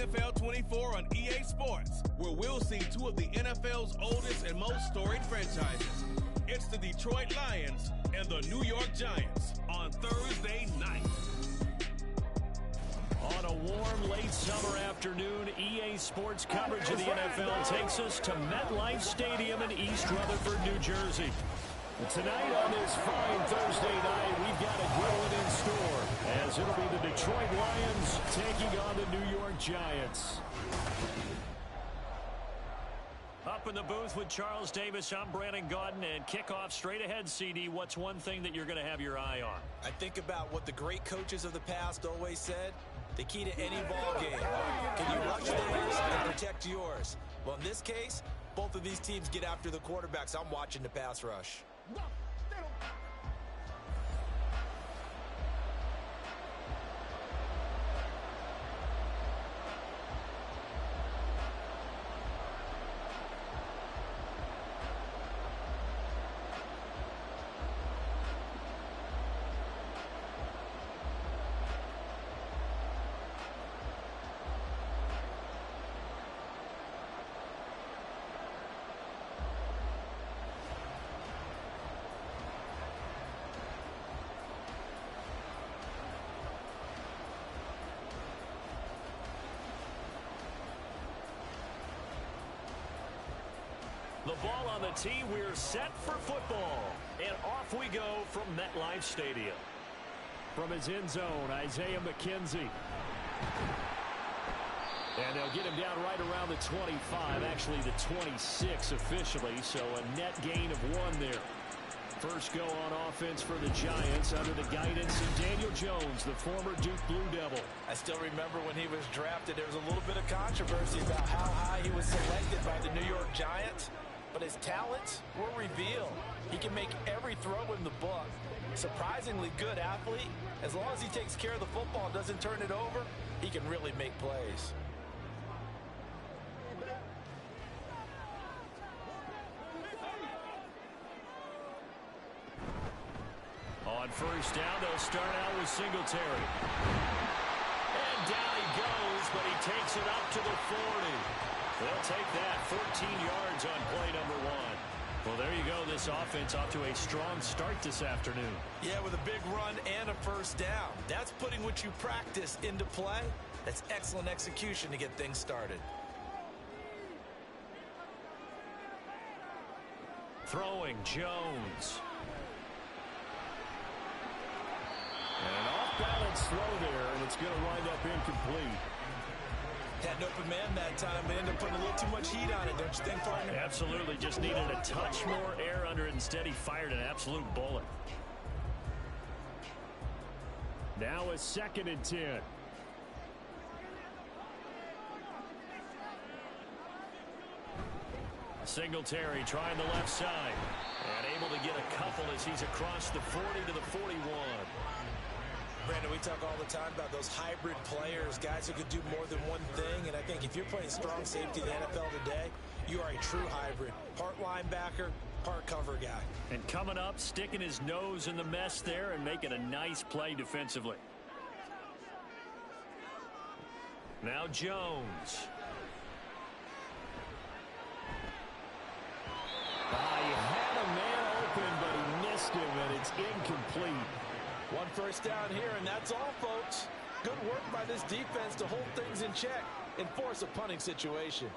NFL 24 on EA Sports, where we'll see two of the NFL's oldest and most storied franchises. It's the Detroit Lions and the New York Giants on Thursday night. On a warm, late summer afternoon, EA Sports coverage of the NFL takes us to MetLife Stadium in East Rutherford, New Jersey. Tonight on this fine Thursday night, we've got a grilling in store, as it'll be the Detroit Lions taking on the New York Giants. Up in the booth with Charles Davis, I'm Brandon Gaudin, and kickoff straight ahead, CD. What's one thing that you're going to have your eye on? I think about what the great coaches of the past always said. The key to any ball game. Can you rush theirs and protect yours? Well, in this case, both of these teams get after the quarterbacks. I'm watching the pass rush. The ball on the tee, we're set for football. And off we go from MetLife Stadium. From his end zone, Isaiah McKenzie. And they'll get him down right around the 25, actually the 26 officially, so a net gain of 1 there. First go on offense for the Giants under the guidance of Daniel Jones, the former Duke Blue Devil. I still remember when he was drafted, there was a little bit of controversy about how high he was selected by the New York Giants. But his talents were revealed. He can make every throw in the book. Surprisingly good athlete. As long as he takes care of the football, doesn't turn it over, he can really make plays. On first down, they'll start out with Singletary. And down he goes, but he takes it up to the 40. They'll take that 14 yards on play number 1. Well, there you go. This offense off to a strong start this afternoon. Yeah, with a big run and a first down. That's putting what you practice into play. That's excellent execution to get things started. Throwing, Jones. And an off-balance throw there, and it's going to wind up incomplete. Had an open man that time, but ended up putting a little too much heat on it, don't you think, partner? Absolutely. Just needed a touch more air under it. Instead, he fired an absolute bullet. Now a 2nd and 10. Singletary trying the left side. And able to get a couple as he's across the 40 to the 41. Brandon, we talk all the time about those hybrid players, guys who could do more than one thing. And I think if you're playing strong safety in the NFL today, you are a true hybrid. Part linebacker, part cover guy. And coming up, sticking his nose in the mess there and making a nice play defensively. Now Jones. He had a man open, but he missed him, and it's incomplete. One first down here, and that's all, folks. Good work by this defense to hold things in check and force a punting situation.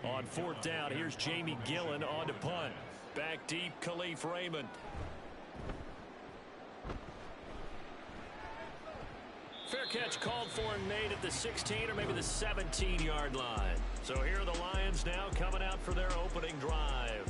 On 4th down, here's Jamie Gillen on to punt. Back deep, Khalif Raymond. Fair catch called for and made at the 16 or maybe the 17-yard line. So here are the Lions now coming out for their opening drive.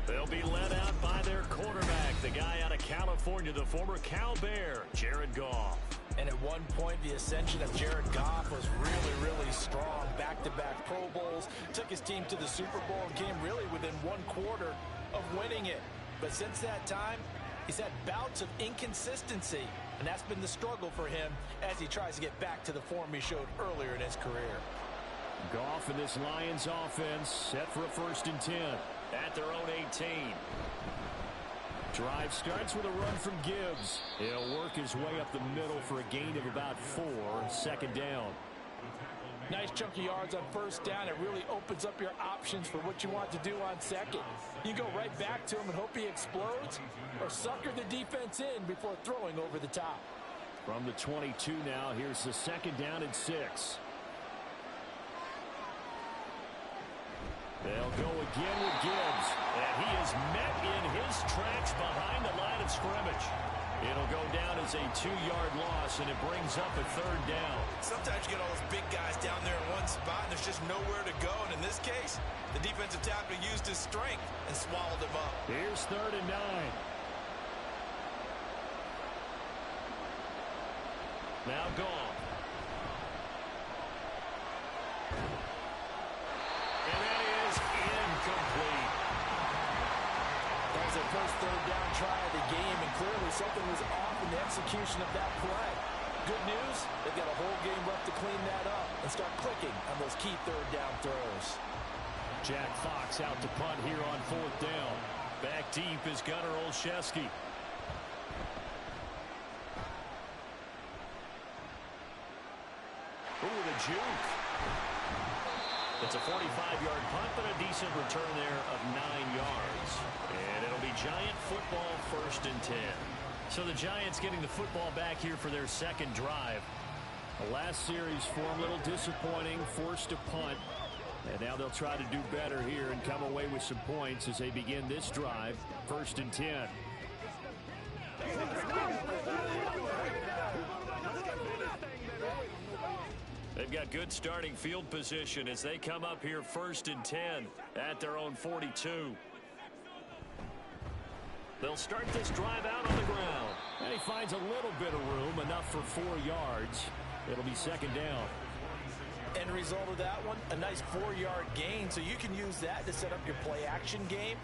They'll be led out by their quarterback, the guy out of California, the former Cal Bear, Jared Goff. And at one point, the ascension of Jared Goff was really, really strong. Back-to-back Pro Bowls, took his team to the Super Bowl and came really within 1 quarter of winning it. But since that time, he's had bouts of inconsistency, and that's been the struggle for him as he tries to get back to the form he showed earlier in his career. Goff in this Lions offense set for a 1st and 10 at their own 18. Drive starts with a run from Gibbs. He'll work his way up the middle for a gain of about 4. Second down. Nice chunk of yards on first down. It really opens up your options for what you want to do on second. You go right back to him and hope he explodes, or sucker the defense in before throwing over the top. From the 22 now, here's the second down and 6. They'll go again with Gibbs, and he is met in his tracks behind the line of scrimmage. It'll go down as a 2-yard loss, and it brings up a third down. Sometimes you get all those big guys down there in one spot, and there's just nowhere to go. And in this case, the defensive tackle used his strength and swallowed him up. Here's 3rd and 9. Now gone. And that is incomplete. That was their first third down try of the game, and clearly something was off in the execution of that play. Good news, they've got a whole game left to clean that up and start clicking on those key third down throws. Jack Fox out to punt here on 4th down. Back deep is Gunnar Olszewski. Ooh, the juke. It's a 45-yard punt, but a decent return there of 9 yards. And it'll be Giant football, 1st and 10. So the Giants getting the football back here for their second drive. The last series for them, a little disappointing, forced to punt. And now they'll try to do better here and come away with some points as they begin this drive, 1st and 10. They've got good starting field position as they come up here 1st and 10 at their own 42. They'll start this drive out on the ground. And he finds a little bit of room, enough for 4 yards. It'll be 2nd down. End result of that one, a nice 4-yard gain, so you can use that to set up your play-action game,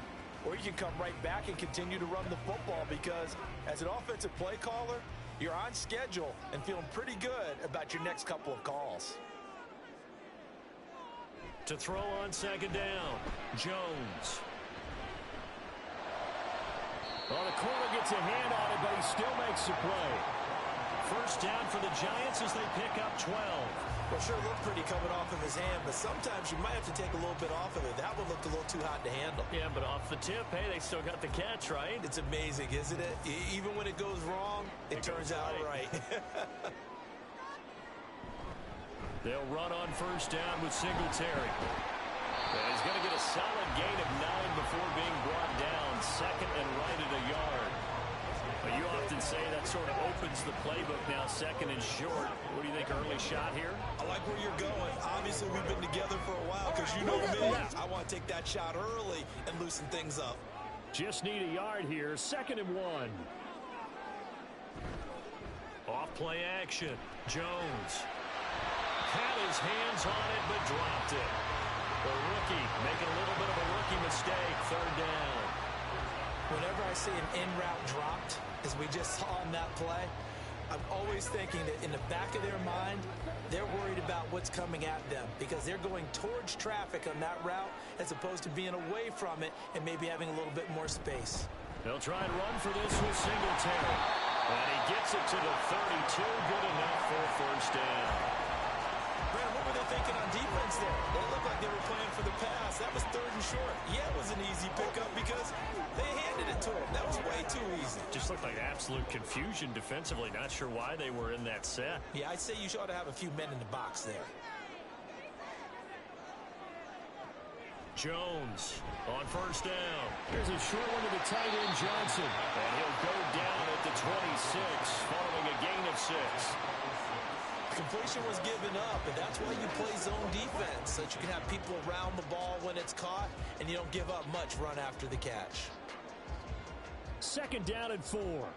or you can come right back and continue to run the football because as an offensive play caller, you're on schedule and feeling pretty good about your next couple of calls. To throw on 2nd down, Jones. Well, the corner gets a hand on it, but he still makes the play. 1st down for the Giants as they pick up 12. Well, sure looked pretty coming off of his hand, but sometimes you might have to take a little bit off of it. That one looked a little too hot to handle. Yeah, but off the tip, hey, they still got the catch, right? It's amazing, isn't it? Even when it goes wrong, it turns out right. They'll run on 1st down with Singletary. And he's going to get a solid gain of 9 before being brought down. 2nd and right at a yard. But you often say that sort of opens the playbook now, 2nd and short. What do you think, early shot here? I like where you're going. Obviously, we've been together for a while because you know me. I want to take that shot early and loosen things up. Just need a yard here. 2nd and 1. Off play action. Jones had his hands on it but dropped it. The rookie making a little bit of a rookie mistake. 3rd down. Whenever I see an in-route dropped, as we just saw in that play, I'm always thinking that in the back of their mind, they're worried about what's coming at them because they're going towards traffic on that route as opposed to being away from it and maybe having a little bit more space. They'll try and run for this with Singletary. And he gets it to the 32. Good enough for a 1st down. Brad, what were they thinking on defense there? They looked like they were playing for the pass. That was 3rd and short. Yeah, it was an easy pickup because they handed it to him. That was way too easy. Just looked like absolute confusion defensively. Not sure why they were in that set. Yeah, I'd say you ought to have a few men in the box there. Jones on 1st down. Here's a short one to the tight end, Johnson. And he'll go down at the 26 following a gain of 6. Completion was given up, and that's why you play zone defense, so that you can have people around the ball when it's caught, and you don't give up much run after the catch. 2nd down and 4.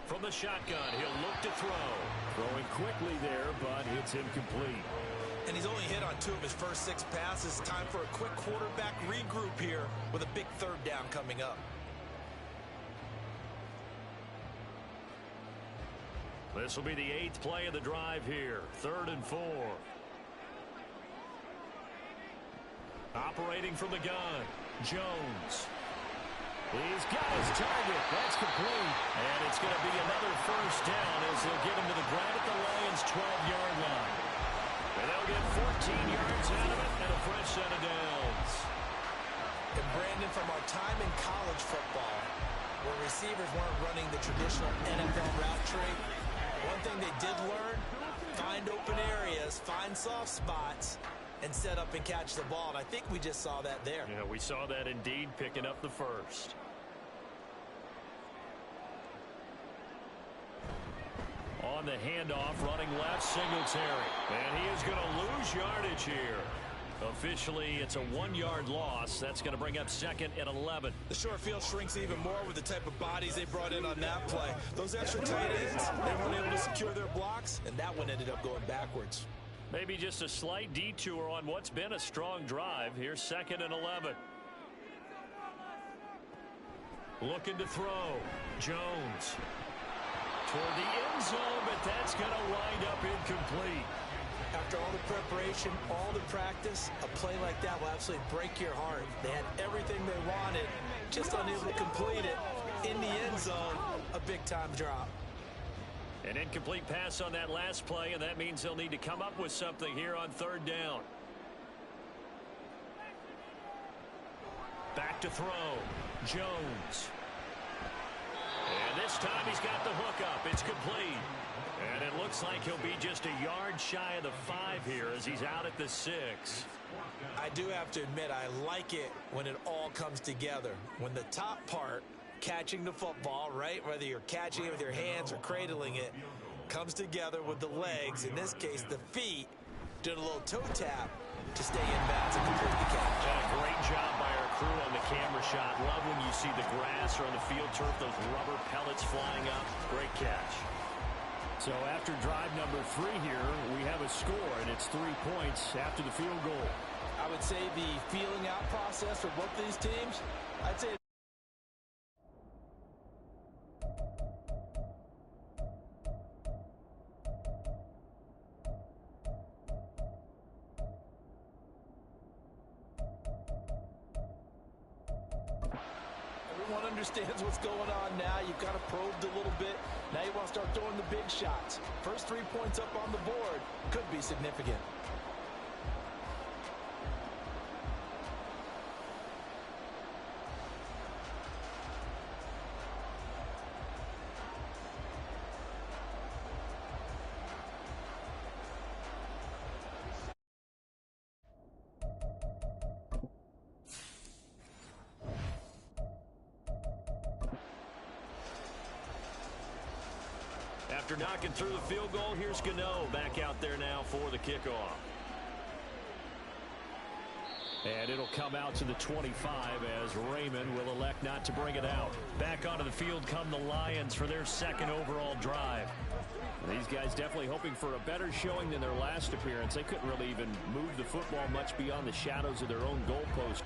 From the shotgun, he'll look to throw. Throwing quickly there, but it's incomplete. And he's only hit on 2 of his first 6 passes. Time for a quick quarterback regroup here with a big 3rd down coming up. This will be the 8th play of the drive here. 3rd and 4. Operating from the gun, Jones. He's got his target. That's complete. And it's going to be another first down as they'll get him to the ground at the Lions' 12-yard line. And they'll get 14 yards out of it and a fresh set of downs. And Brandon, from our time in college football, where receivers weren't running the traditional NFL route tree, one thing they did learn, find open areas, find soft spots, and set up and catch the ball. And I think we just saw that there. Yeah, we saw that indeed, picking up the first. On the handoff, running left, Singletary. And he is going to lose yardage here. Officially, it's a 1-yard loss. That's going to bring up second and 11. The short field shrinks even more with the type of bodies they brought in on that play. Those extra tight ends, they weren't able to secure their blocks, and that one ended up going backwards. Maybe just a slight detour on what's been a strong drive. Here's second and 11. Looking to throw. Jones. Toward the end zone, but that's going to wind up incomplete. After all the preparation, all the practice, a play like that will absolutely break your heart. They had everything they wanted, just unable to complete it. In the end zone, a big-time drop. An incomplete pass on that last play, and that means they'll need to come up with something here on third down. Back to throw. Jones. And this time he's got the hook up. It's complete. And it looks like he'll be just a yard shy of the 5 here as he's out at the 6. I do have to admit, I like it when it all comes together. When the top part, catching the football, right, whether you're catching it with your hands or cradling it, comes together with the legs, in this case the feet, doing a little toe tap to stay in bounds and complete the catch. And a great job by our crew on the camera shot. Love when you see the grass or on the field turf, those rubber pellets flying up. Great catch. So after drive number 3 here, we have a score, and it's 3 points after the field goal. I would say the feeling out process for both these teams, I'd say everyone understands what's going on now. You've kind of probed a little bit. Now you want to start throwing the big shots. First 3 points up on the board could be significant. After knocking through the field goal, here's Gano back out there now for the kickoff. And it'll come out to the 25 as Raymond will elect not to bring it out. Back onto the field come the Lions for their second overall drive. These guys definitely hoping for a better showing than their last appearance. They couldn't really even move the football much beyond the shadows of their own goalpost.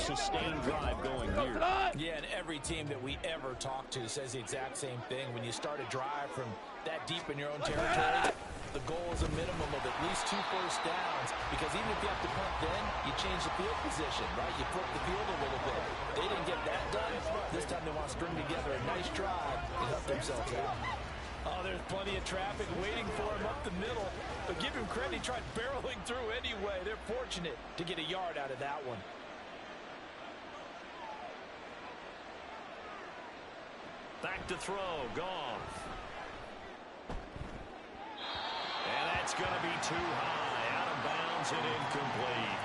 sustained drive going here. Yeah, and every team that we ever talk to says the exact same thing. When you start a drive from that deep in your own territory, the goal is a minimum of at least 2 first downs, because even if you have to punt then, you change the field position, right? You flip the field a little bit. They didn't get that done. This time they want to string together a nice drive and help themselves out. Oh, there's plenty of traffic waiting for him up the middle. But give him credit, he tried barreling through anyway. They're fortunate to get a yard out of that one. Back to throw, Goff. And that's going to be too high. Out of bounds and incomplete.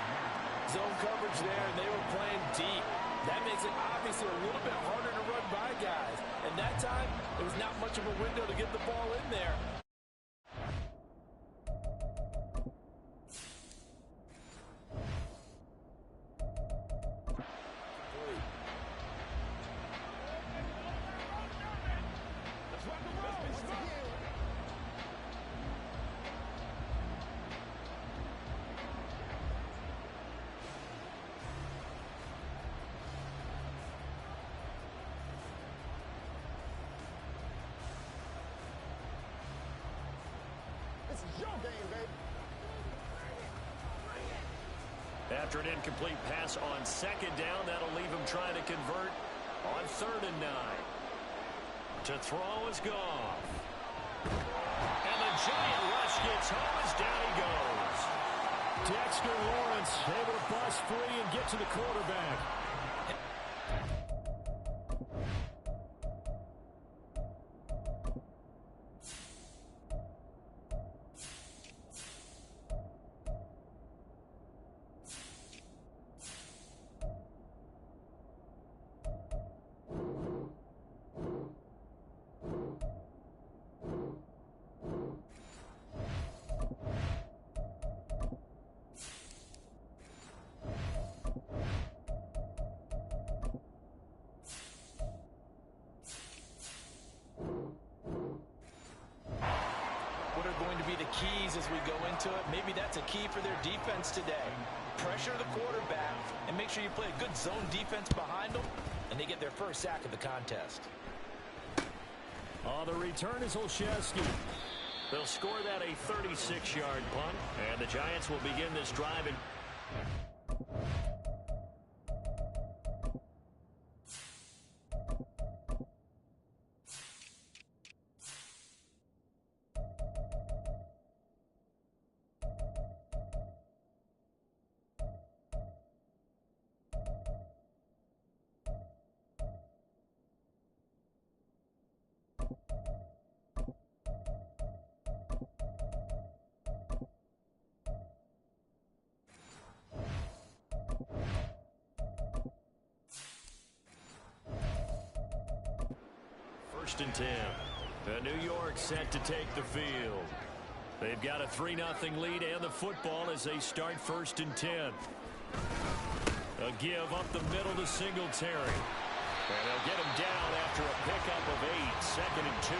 Zone coverage there, and they were playing deep. That makes it obviously a little bit harder to run by guys. And that time, there was not much of a window to get the ball in there. After an incomplete pass on second down, that'll leave him trying to convert on 3rd and 9. To throw is Goff. And the giant rush gets home as down he goes. Dexter Lawrence able to bust free and get to the quarterback. Keys as we go into it. Maybe that's a key for their defense today. Pressure the quarterback and make sure you play a good zone defense behind them, and they get their first sack of the contest. The return is Olszewski. They'll score that a 36-yard punt, and the Giants will begin this drive in. First and 10. New York set to take the field. They've got a 3-0 lead and the football as they start 1st and 10. A give up the middle to Singletary. And they'll get him down after a pickup of 8. 2nd and 2.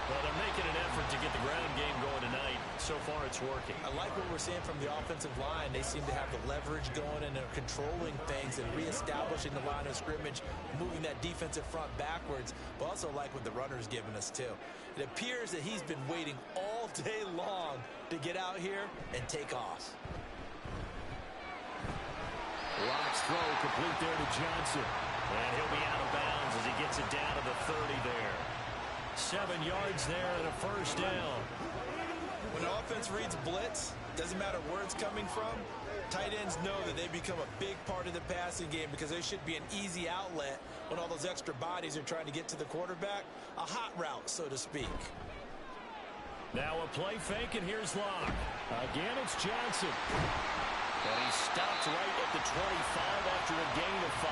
Well, they're making an effort to get the ground game going tonight. So far, it's working. I like what we're seeing from the offensive line. They seem to have the leverage going, and they're controlling things and reestablishing the line of scrimmage, moving that defensive front backwards, but also like what the runner's giving us, too. It appears that he's been waiting all day long to get out here and take off. Locke's throw complete there to Johnson. And he'll be out of bounds as he gets it down to the 30 there. 7 yards there and a first down. When an offense reads blitz, doesn't matter where it's coming from, tight ends know that they become a big part of the passing game because there should be an easy outlet when all those extra bodies are trying to get to the quarterback. A hot route, so to speak. Now a play fake, and here's Locke. Again, it's Johnson. And he stopped right at the 25 after a gain of 5.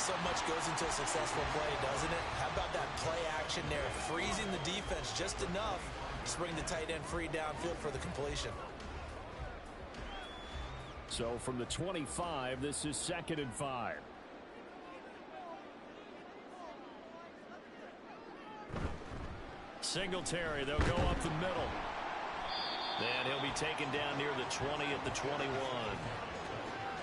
So much goes into a successful play, doesn't it? How about that play action there, freezing the defense just enough to bring the tight end free downfield for the completion. So from the 25, this is 2nd and 5. Singletary, they'll go up the middle. And he'll be taken down near the 20 at the 21.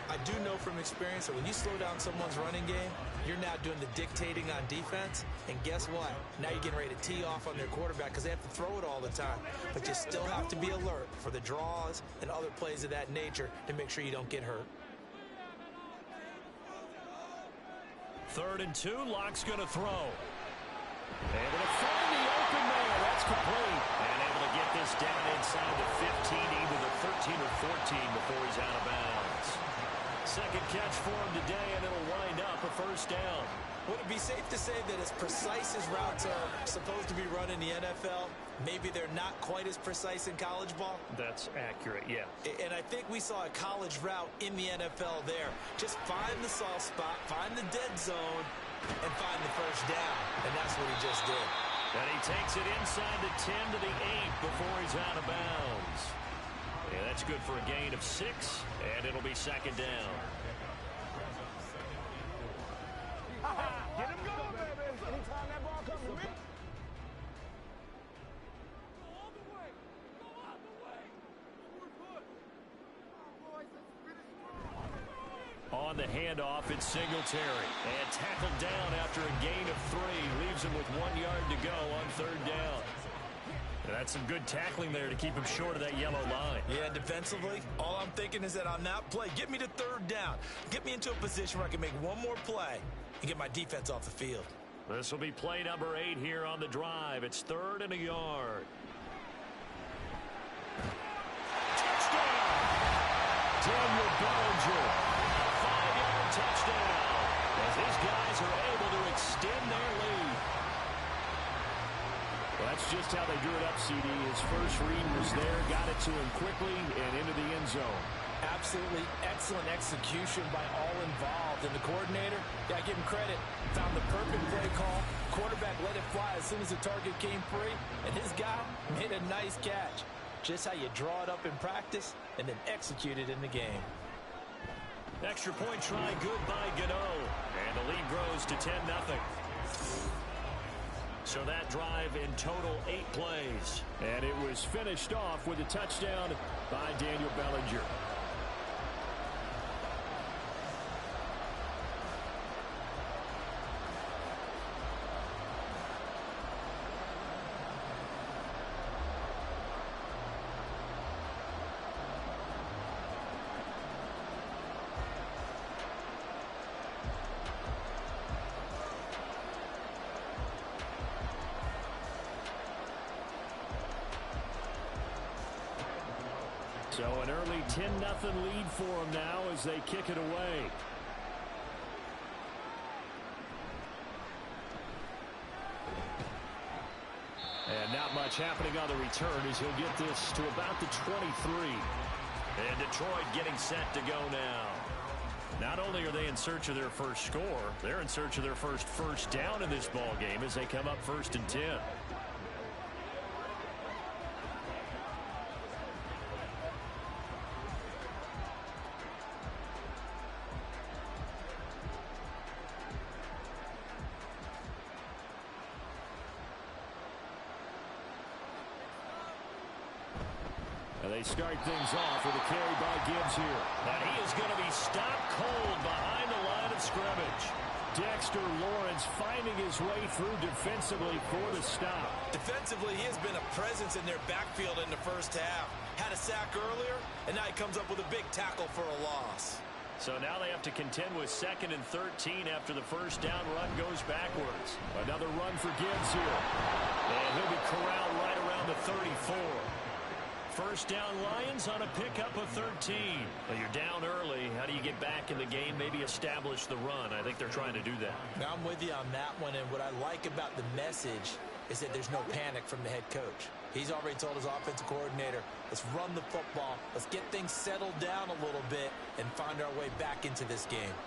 I do know from experience that when you slow down someone's running game, you're now doing the dictating on defense. And guess what? Now you're getting ready to tee off on their quarterback because they have to throw it all the time. But you still have to be alert for the draws and other plays of that nature to make sure you don't get hurt. 3rd and 2, Lock's going to throw. Able to find the open man. That's complete. And able to get this down inside the 15, either the 13 or 14 before he's out of bounds. Second catch for him today, and it'll wind up a first down. Would it be safe to say that as precise as routes are supposed to be run in the NFL, maybe they're not quite as precise in college ball? That's accurate, yeah. And I think we saw a college route in the NFL there. Just find the soft spot, find the dead zone, and find the first down. And that's what he just did. And he takes it inside the 10 to the 8 before he's out of bounds. Yeah, that's good for a gain of 6, and it'll be second down. Get him going, baby. Anytime that ball comes to me. Go all the way. Go all the way. On the handoff, it's Singletary. And tackled down after a gain of 3. Leaves him with 1 yard to go on 3rd down. That's some good tackling there to keep him short of that yellow line. Yeah, defensively, all I'm thinking is that on that play, get me to 3rd down. Get me into a position where I can make one more play and get my defense off the field. This will be play number 8 here on the drive. It's 3rd and a yard. Touchdown! Daniel Bellinger. 5-yard touchdown. As these guys are able to extend their lead. Well, that's just how they drew it up, CD. His first read was there, got it to him quickly, and into the end zone. Absolutely excellent execution by all involved. And the coordinator, got to give him credit, found the perfect play call. Quarterback let it fly as soon as the target came free, and his guy made a nice catch. Just how you draw it up in practice and then execute it in the game. Extra point try good by Gano. And the lead grows to 10-0. So that drive in total 8 plays. And it was finished off with a touchdown by Daniel Bellinger. So an early 10-0 lead for them now as they kick it away. And not much happening on the return as he'll get this to about the 23. And Detroit getting set to go now. Not only are they in search of their first score, they're in search of their first down in this ball game as they come up 1st and 10. They start things off with a carry by Gibbs here. And he is going to be stopped cold behind the line of scrimmage. Dexter Lawrence finding his way through defensively for the stop. Defensively, he has been a presence in their backfield in the first half. Had a sack earlier, and now he comes up with a big tackle for a loss. So now they have to contend with 2nd and 13 after the first down run goes backwards. Another run for Gibbs here. And he'll be corralled right around the 34. First down Lions on a pickup of 13. Well, you're down early. How do you get back in the game? Maybe establish the run. I think they're trying to do that. Now, I'm with you on that one, and what I like about the message is that there's no panic from the head coach. He's already told his offensive coordinator, let's run the football, let's get things settled down a little bit, and find our way back into this game.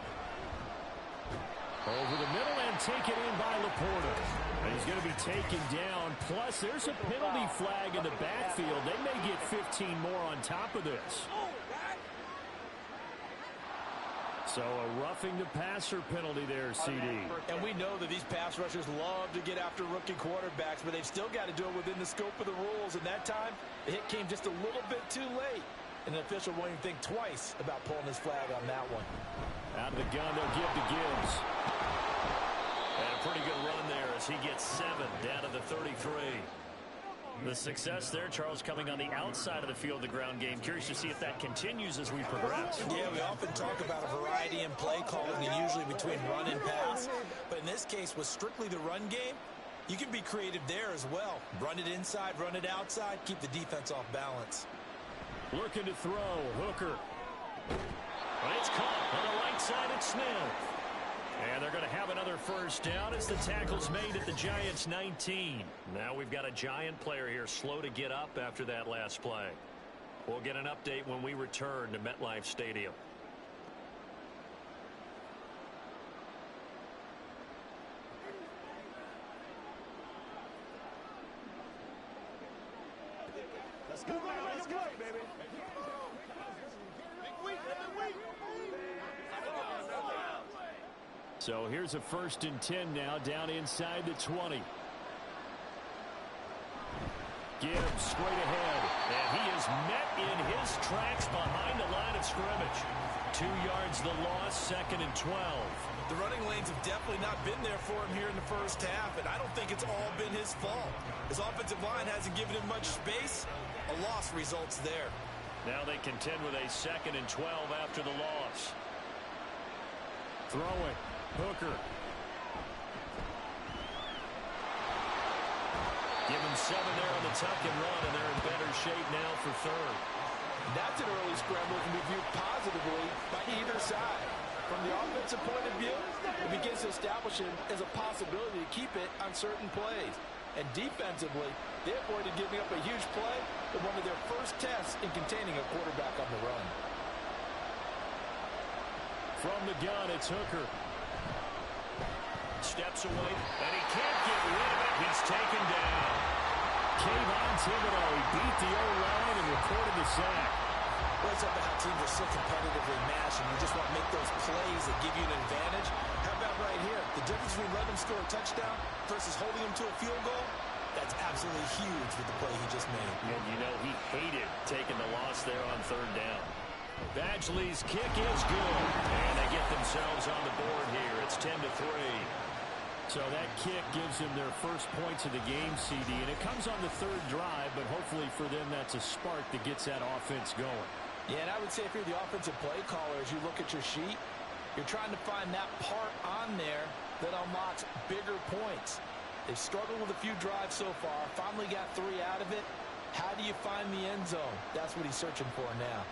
Over the middle and taken in by Laporta. And he's going to be taken down. Plus, there's a penalty flag in the backfield. They may get 15 more on top of this. So a roughing the passer penalty there, CD. And we know that these pass rushers love to get after rookie quarterbacks, but they've still got to do it within the scope of the rules. And that time, the hit came just a little bit too late. and the official won't even think twice about pulling his flag on that one. Out of the gun, they'll give to Gibbs. And a pretty good run there as he gets 7 down to the 33. The success there, Charles, coming on the outside of the field, the ground game. Curious to see if that continues as we progress. Yeah, we often talk about a variety in play calling, and usually between run and pass. But in this case, with strictly the run game, you can be creative there as well. Run it inside, run it outside, keep the defense off balance. Looking to throw, Hooker. But it's caught on the right side at Smith. And they're going to have another first down as the tackle's made at the Giants' 19. Now we've got a Giant player here slow to get up after that last play. We'll get an update when we return to MetLife Stadium. Let's go, let's go, baby. So here's a 1st and 10 now, down inside the 20. Gibbs straight ahead, and he is met in his tracks behind the line of scrimmage. 2 yards the loss, 2nd and 12. The running lanes have definitely not been there for him here in the first half, and I don't think it's all been his fault. His offensive line hasn't given him much space. A loss results there. Now they contend with a 2nd and 12 after the loss. Throw it. Hooker. Give him 7 there on the tuck and run, and they're in better shape now for 3rd. That's an early scramble that can be viewed positively by either side. From the offensive point of view, it begins to establish him as a possibility to keep it on certain plays. And defensively, they avoided giving up a huge play in one of their first tests in containing a quarterback on the run. From the gun, it's Hooker. Steps away, and he can't get rid of it. He's taken down. Kayvon Thibodeau, he beat the O-line and recorded the sack. Well, it's up to how teams are so competitively matched, and you just want to make those plays that give you an advantage. How about right here? The difference between letting him score a touchdown versus holding him to a field goal, that's absolutely huge with the play he just made. And you know he hated taking the loss there on 3rd down. Badgley's kick is good, and they get themselves on the board here. It's 10-3. So that kick gives them their first points of the game, CD, and it comes on the 3rd drive, but hopefully for them that's a spark that gets that offense going. Yeah, and I would say if you're the offensive play caller, as you look at your sheet, you're trying to find that part on there that unlocks bigger points. They've struggled with a few drives so far, finally got 3 out of it. How do you find the end zone? That's what he's searching for now.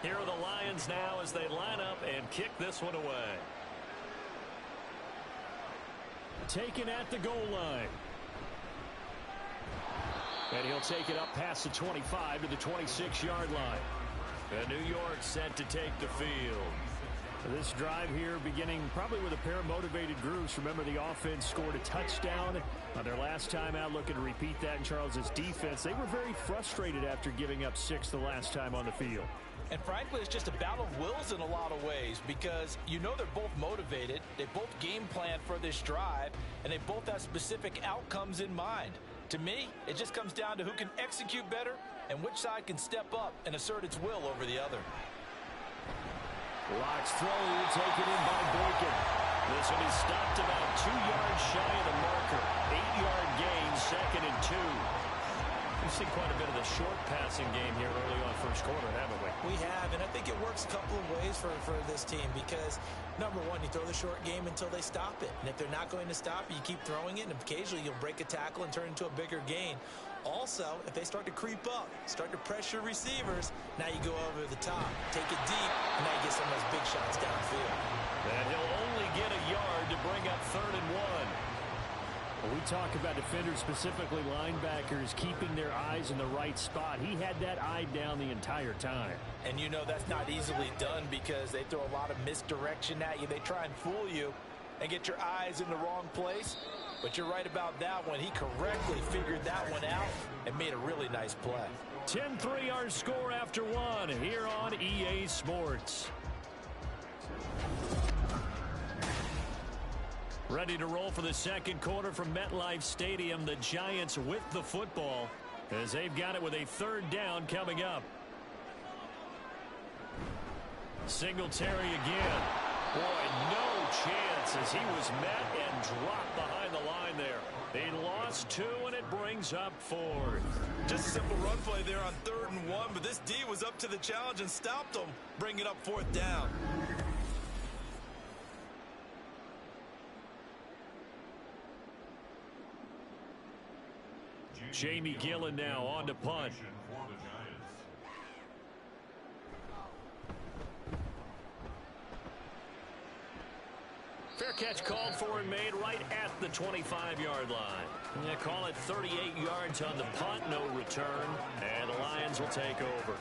Here are the Lions now as they line up and kick this one away. Taken at the goal line. And he'll take it up past the 25 to the 26-yard line. And New York set to take the field. This drive here beginning probably with a pair of motivated groups. Remember, the offense scored a touchdown on their last time out. Looking to repeat that in Charles's defense. They were very frustrated after giving up 6 the last time on the field. And frankly, it's just a battle of wills in a lot of ways because you know they're both motivated. They both game plan for this drive, and they both have specific outcomes in mind. To me, it just comes down to who can execute better and which side can step up and assert its will over the other. Locks throw, taken in by Boykin. This one is stopped about 2 yards shy of the marker. 8-yard gain, 2nd and 2. We've seen quite a bit of the short passing game here early on first quarter, haven't we? We have, and I think it works a couple of ways for this team because, number one, you throw the short game until they stop it. And if they're not going to stop it, you keep throwing it, and occasionally you'll break a tackle and turn it into a bigger gain. Also, if they start to creep up, start to pressure receivers, now you go over the top, take it deep, and now you get some of those big shots downfield. And he'll only get a yard to bring up 3rd and 1. We talk about defenders, specifically linebackers, keeping their eyes in the right spot. He had that eye down the entire time. And you know that's not easily done because they throw a lot of misdirection at you. They try and fool you and get your eyes in the wrong place. But you're right about that one. He correctly figured that one out and made a really nice play. 10-3 our score after 1 here on EA Sports. Ready to roll for the second quarter from MetLife Stadium. The Giants with the football as they've got it with a third down coming up. Singletary again. Boy, no chance as he was met and dropped behind the line there. They lost 2, and it brings up 4th. Just a simple run play there on 3rd and 1, but this D was up to the challenge and stopped them, bringing up 4th down. Jamie Gillen now on to punt. Fair catch called for and made right at the 25-yard line. Yeah, call it 38 yards on the punt, no return, and the Lions will take over.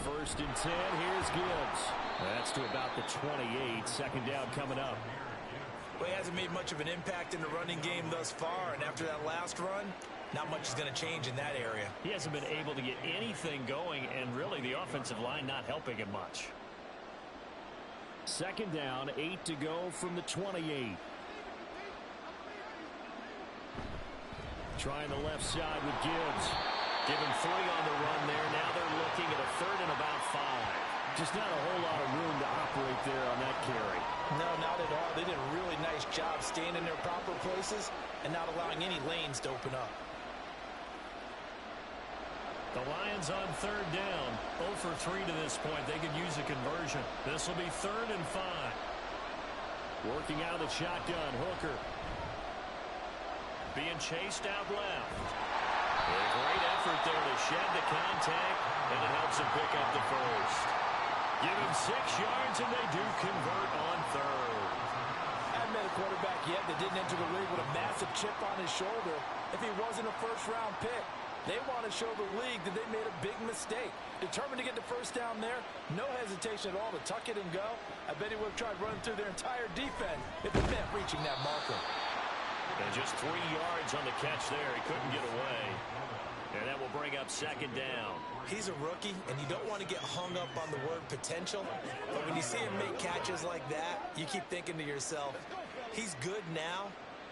First and 10, here's Gibbs. That's to about the 28, second down coming up. Well, he hasn't made much of an impact in the running game thus far, and after that last run, not much is going to change in that area. He hasn't been able to get anything going, and really the offensive line not helping him much. Second down, 8 to go from the 28. Trying the left side with Gibbs. Give him 3 on the run there. Now they're looking at a 3rd and about 5. Just not a whole lot of room to operate there on that carry. No, not at all. They did a really nice job staying in their proper places and not allowing any lanes to open up. The Lions on 3rd down. 0 for 3 to this point. They could use a conversion. This will be 3rd and 5. Working out of the shotgun, Hooker. Being chased out left. A great effort there to shed the contact, and it helps him pick up the first. Give him 6 yards, and they do convert on 3rd. I haven't met a quarterback yet that didn't enter the league with a massive chip on his shoulder if he wasn't a first-round pick. They want to show the league that they made a big mistake. Determined to get the first down there, no hesitation at all to tuck it and go. I bet he would have tried running through their entire defense if it meant reaching that marker. And just 3 yards on the catch there. He couldn't get away. And that will bring up second down. He's a rookie, and you don't want to get hung up on the word potential. But when you see him make catches like that, you keep thinking to yourself, he's good now.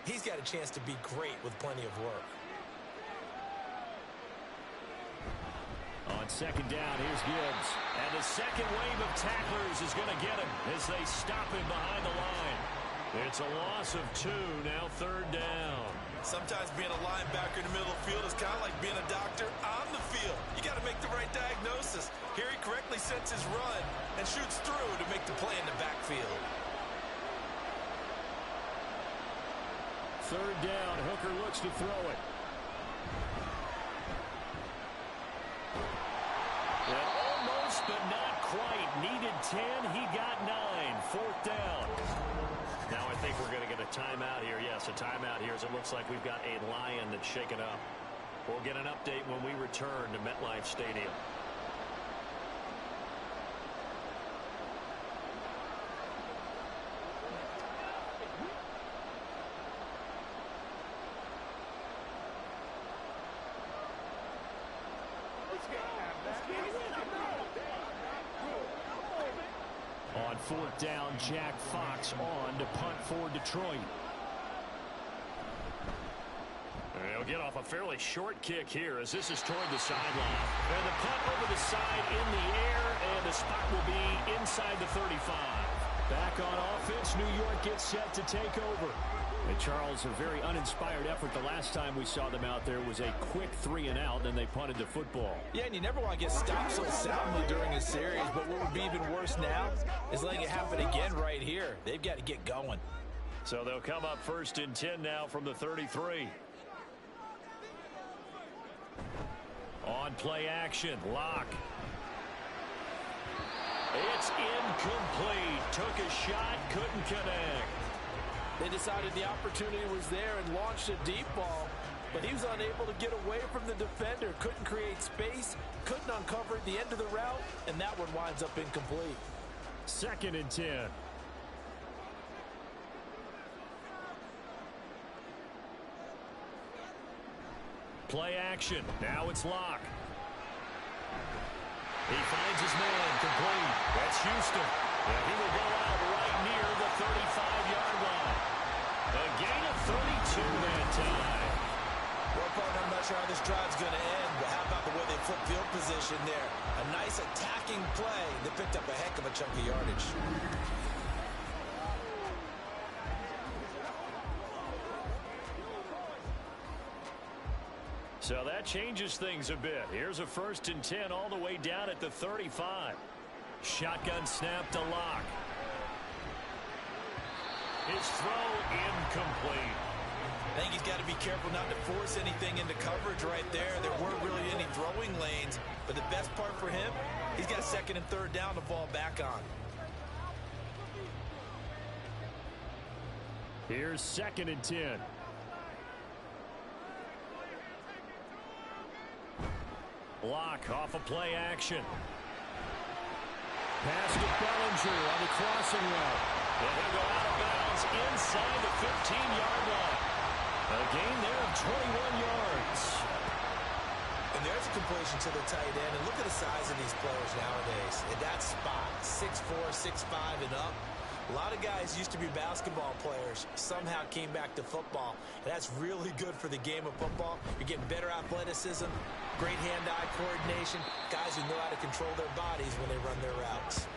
He's got a chance to be great with plenty of work. On second down, here's Gibbs. And the second wave of tacklers is going to get him as they stop him behind the line. It's a loss of 2, now 3rd down. Sometimes being a linebacker in the middle of the field is kind of like being a doctor on the field. You got to make the right diagnosis. Here he correctly sets his run and shoots through to make the play in the backfield. 3rd down, Hooker looks to throw it. And almost, but not quite. Needed 10, he got 9. 4th down. Now I think we're going to get a timeout here. Yes, a timeout here as it looks like we've got a Lion that's shaken up. We'll get an update when we return to MetLife Stadium. On 4th down, Jack Fox on to punt for Detroit. They'll get off a fairly short kick here as this is toward the sideline. And the punt over the side in the air, and the spot will be inside the 35. Back on offense, New York gets set to take over. And Charles, a very uninspired effort. The last time we saw them out there was a quick 3 and out, and they punted the football. Yeah, and you never want to get stopped so soundly during a series, but what would be even worse now is letting it happen again right here. They've got to get going. So they'll come up 1st and 10 now from the 33. On play action, Locke. It's incomplete. Took a shot, couldn't connect. They decided the opportunity was there and launched a deep ball, but he was unable to get away from the defender, couldn't create space, couldn't uncover the end of the route, and that one winds up incomplete. 2nd and 10. Play action. Now it's Locke. He finds his man complete. That's Houston. And he will go out right near the 35-yard line. A gain of 32 that time. Well, partner, I'm not sure how this drive's going to end, but how about the way they flip field position there? A nice attacking play. They picked up a heck of a chunk of yardage. So that changes things a bit. Here's a 1st and 10 all the way down at the 35. Shotgun snap to Locke. His throw incomplete. I think he's got to be careful not to force anything into coverage right there. There weren't really any throwing lanes, but the best part for him, he's got 2nd and 3rd down to fall back on. Here's 2nd and 10. Locke off a play action. Pass to Bellinger on the crossing route. And he'll go out of bounds inside the 15-yard line. A gain there of 21 yards. And there's a completion to the tight end. And look at the size of these players nowadays. In that spot, 6'4", 6'5", and up. A lot of guys used to be basketball players, somehow came back to football. And that's really good for the game of football. You're getting better athleticism, great hand-eye coordination, guys who know how to control their bodies when they run their routes.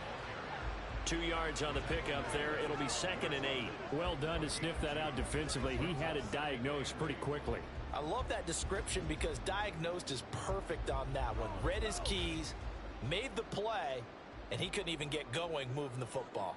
2 yards on the pickup there. It'll be 2nd and 8. Well done to sniff that out defensively. He had it diagnosed pretty quickly. I love that description because diagnosed is perfect on that one. Read his keys, made the play, and he couldn't even get going moving the football.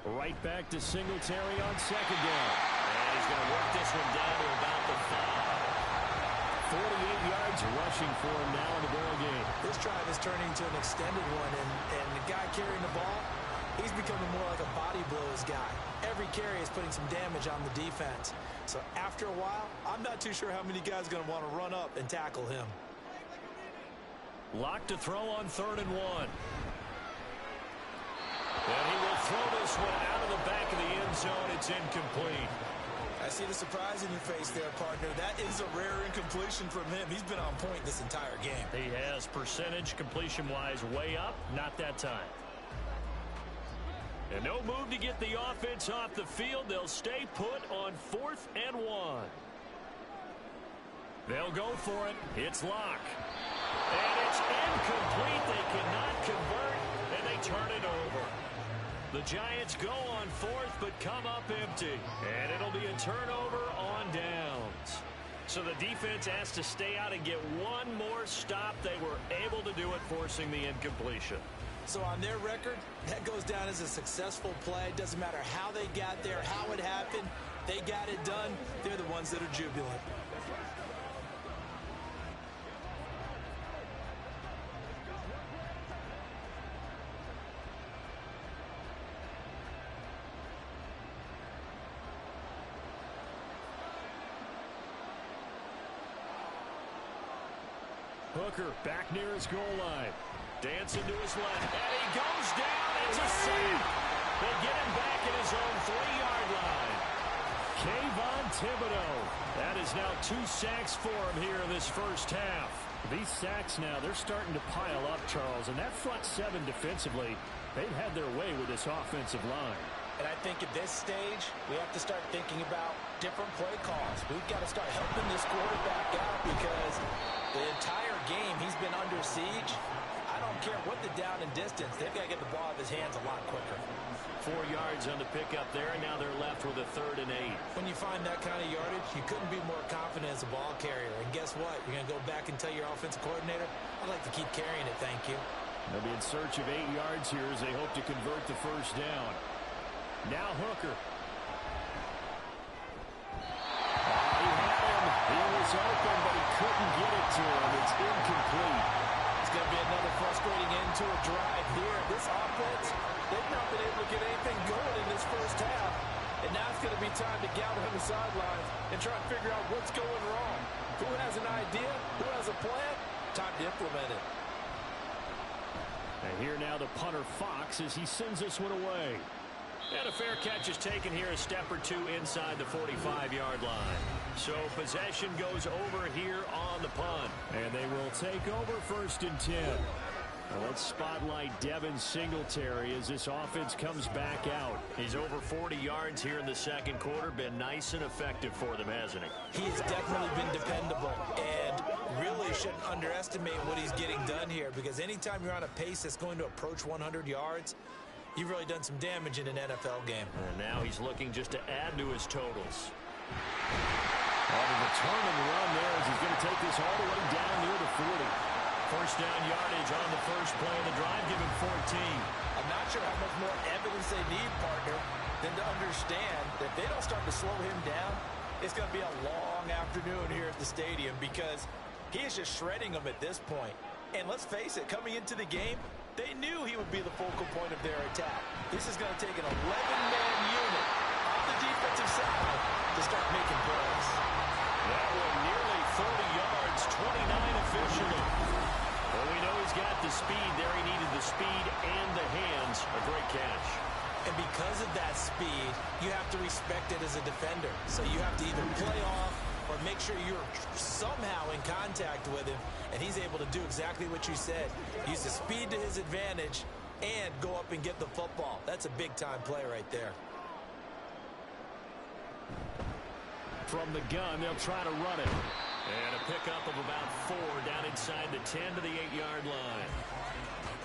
Right back to Singletary on 2nd down. And he's going to work this one down to about the 5. 48 yards rushing for him now in the ball game. This drive is turning into an extended one, and the guy carrying the ball, he's becoming more like a body blows guy. Every carry is putting some damage on the defense. So after a while, I'm not too sure how many guys are going to want to run up and tackle him. Locke to throw on 3rd and 1. And he will throw this one out of the back of the end zone. It's incomplete. I see the surprise in your face there, partner. That is a rare incompletion from him. He's been on point this entire game. He has percentage completion-wise way up. Not that time. And no move to get the offense off the field. They'll stay put on 4th and 1. They'll go for it. It's Locke. And it's incomplete. They cannot convert, and they turn it over. The Giants go on 4th, but come up empty. And it'll be a turnover on downs. So the defense has to stay out and get one more stop. They were able to do it, forcing the incompletion. So on their record, that goes down as a successful play. Doesn't matter how they got there, how it happened. They got it done. They're the ones that are jubilant. Hooker back near his goal line. Dancing to his left. And he goes down. It's a sack. They get him back at his own 3-yard line. Kayvon Thibodeau. That is now 2 sacks for him here in this first half. These sacks now, they're starting to pile up, Charles. And that front 7 defensively, they've had their way with this offensive line. And I think at this stage, we have to start thinking about different play calls. We've got to start helping this quarterback out because the entire game he's been under siege. I don't care what the down and distance. They've got to get the ball out of his hands a lot quicker. 4 yards on the pickup there, and now they're left with a 3rd and 8. When you find that kind of yardage, you couldn't be more confident as a ball carrier. And guess what? You're going to go back and tell your offensive coordinator, I'd like to keep carrying it, thank you. They'll be in search of 8 yards here as they hope to convert the first down. Now Hooker. He had him. He was open, but he couldn't get it to him. It's incomplete. It's going to be another frustrating end to a drive here. This offense, they've not been able to get anything going in this first half. And now it's going to be time to gather on the sidelines and try to figure out what's going wrong. Who has an idea? Who has a plan? Time to implement it. And here now the punter Fox as he sends this one away. And a fair catch is taken here, a step or two inside the 45-yard line. So possession goes over here on the punt. And they will take over 1st and 10. Now let's spotlight Devin Singletary as this offense comes back out. He's over 40 yards here in the second quarter. Been nice and effective for them, hasn't he? He has definitely been dependable and really shouldn't underestimate what he's getting done here, because anytime you're on a pace that's going to approach 100 yards, you've really done some damage in an NFL game. And now he's looking just to add to his totals. On the return and run there as he's going to take this all the way down near the 40. First down yardage on the first play of the drive, give him 14. I'm not sure how much more evidence they need, partner, than to understand that if they don't start to slow him down, it's going to be a long afternoon here at the stadium, because he is just shredding them at this point. And let's face it, coming into the game, they knew he would be the focal point of their attack. This is going to take an 11-man unit on the defensive side to start making plays. That one nearly 30 yards, 29 officially. Well, we know he's got the speed there. He needed the speed and the hands. A great catch. And because of that speed, you have to respect it as a defender. So you have to either play off or make sure you're somehow in contact with him. And he's able to do exactly what you said. Use the speed to his advantage and go up and get the football. That's a big-time play right there. From the gun, they'll try to run it. And a pickup of about 4 down inside the 10 to the 8-yard line.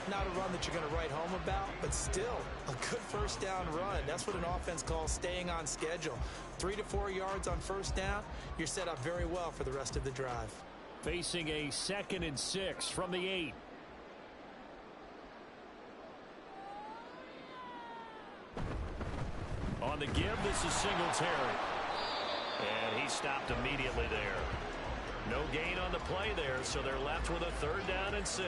Not a run that you're going to write home about, but still a good first down run. That's what an offense calls staying on schedule. 3 to 4 yards on first down, you're set up very well for the rest of the drive. Facing a 2nd and 6 from the 8. On the give, this is Singletary. And he stopped immediately there. No gain on the play there, so they're left with a 3rd down and 6.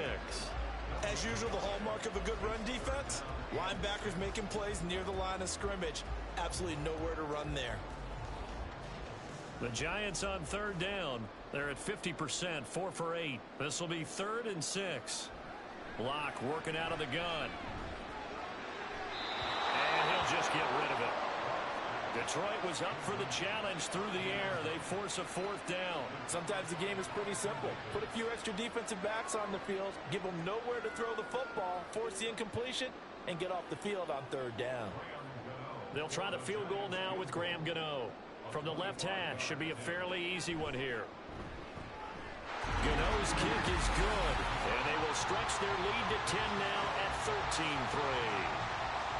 As usual, the hallmark of a good run defense, linebackers making plays near the line of scrimmage. Absolutely nowhere to run there. The Giants on 3rd down. They're at 50%, 4 for 8. This will be 3rd and 6. Block working out of the gun. And he'll just get rid of it. Detroit was up for the challenge through the air. They force a 4th down. Sometimes the game is pretty simple. Put a few extra defensive backs on the field, give them nowhere to throw the football, force the incompletion, and get off the field on 3rd down. They'll try the field goal now with Graham Gano. From the left hash, should be a fairly easy one here. Gano's kick is good, and they will stretch their lead to 10 now at 13-3.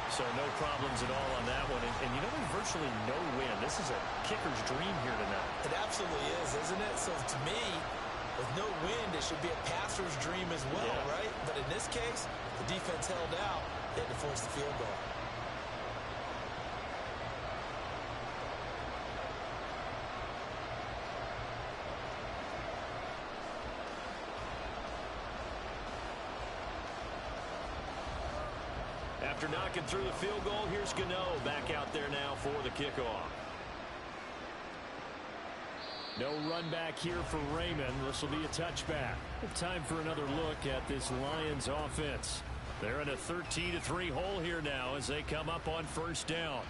So no problems at all on that one. And you know, there's virtually no win. This is a kicker's dream here tonight. It absolutely is, isn't it? So to me, with no wind, it should be a passer's dream as well, right? But in this case, the defense held out. They had to force the field goal. After knocking through the field goal, here's Gano back out there now for the kickoff. No run back here for Raymond. This will be a touchback. Time for another look at this Lions offense. They're in a 13-3 hole here now as they come up on 1st down.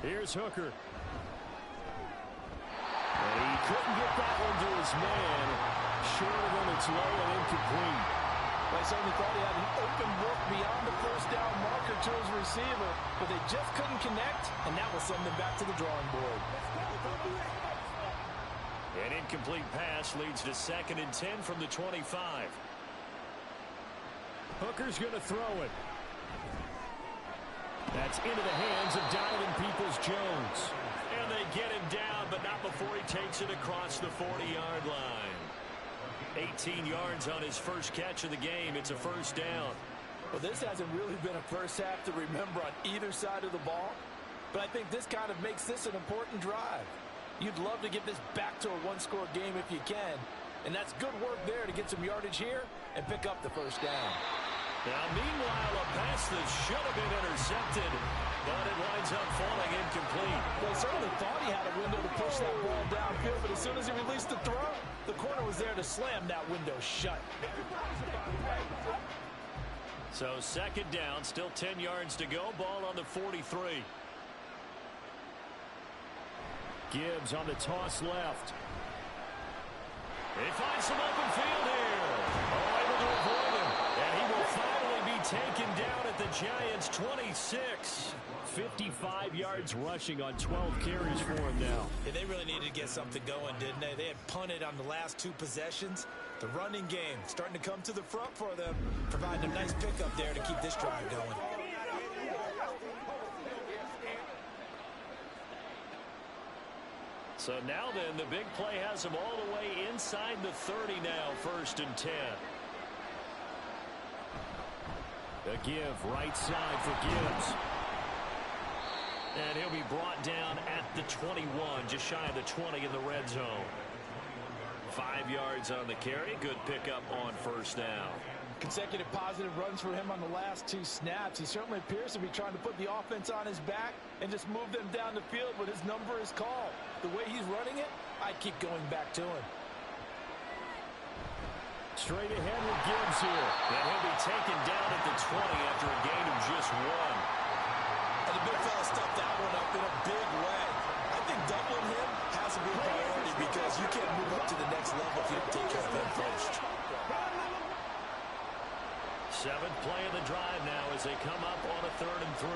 Here's Hooker. And he couldn't get that one to his man. Short of him, it's low and incomplete. I certainly thought he had an open look beyond the first down marker to his receiver, but they just couldn't connect, and that will send them back to the drawing board. An incomplete pass leads to 2nd and 10 from the 25. Hooker's going to throw it. That's into the hands of Donovan Peoples-Jones. And they get him down, but not before he takes it across the 40-yard line. 18 yards on his first catch of the game. It's a 1st down. Well, this hasn't really been a first half to remember on either side of the ball, but I think this kind of makes this an important drive. You'd love to get this back to a one-score game if you can. And that's good work there to get some yardage here and pick up the first down. Now, meanwhile, a pass that should have been intercepted, but it winds up falling incomplete. Well, he certainly thought he had a window to push that ball downfield, but as soon as he released the throw, the corner was there to slam that window shut. So second down, still 10 yards to go. Ball on the 43. Gibbs on the toss left. He finds some open field here. Oh, able to avoid him. And he will finally be taken down at the Giants' 26. 55 yards rushing on 12 carries for him now. Yeah, they really needed to get something going, didn't they? They had punted on the last 2 possessions. The running game starting to come to the front for them, providing a nice pickup there to keep this drive going. So now then, the big play has him all the way inside the 30 now, 1st and 10. The give, right side for Gibbs. And he'll be brought down at the 21, just shy of the 20 in the red zone. 5 yards on the carry. Good pickup on 1st down. Consecutive positive runs for him on the last 2 snaps. He certainly appears to be trying to put the offense on his back and just move them down the field when his number is called. The way he's running it, I keep going back to him. Straight ahead with Gibbs here. And he'll be taken down at the 20 after a gain of just 1. And the big fella stuffed that one up in a big way. I think doubling him has to be a priority because you can't move up to the next level if you don't take care of him first. 7th play of the drive now as they come up on a 3rd and 3.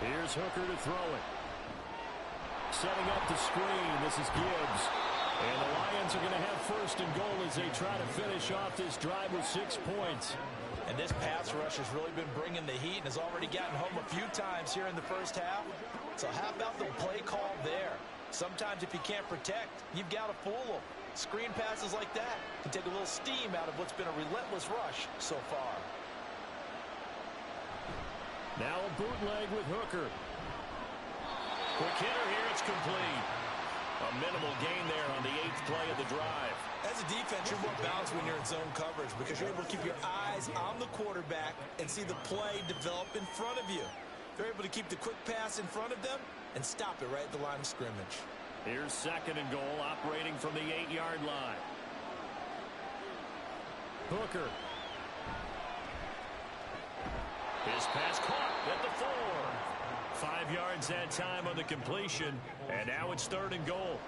Here's Hooker to throw it. Setting up the screen. This is Gibbs. And the Lions are going to have 1st and goal as they try to finish off this drive with 6 points. And this pass rush has really been bringing the heat and has already gotten home a few times here in the first half. So how about the play call there? Sometimes if you can't protect, you've got to fool them. Screen passes like that can take a little steam out of what's been a relentless rush so far. Now a bootleg with Hooker. Quick hitter here, it's complete. A minimal gain there on the 8th play of the drive. As a defense, you're more balanced when you're in zone coverage because you're able to keep your eyes on the quarterback and see the play develop in front of you. They're able to keep the quick pass in front of them and stop it right at the line of scrimmage. Here's 2nd and goal, operating from the 8-yard line. Hooker. His pass caught at the 4. 5 yards that time on the completion, and now it's 3rd and goal.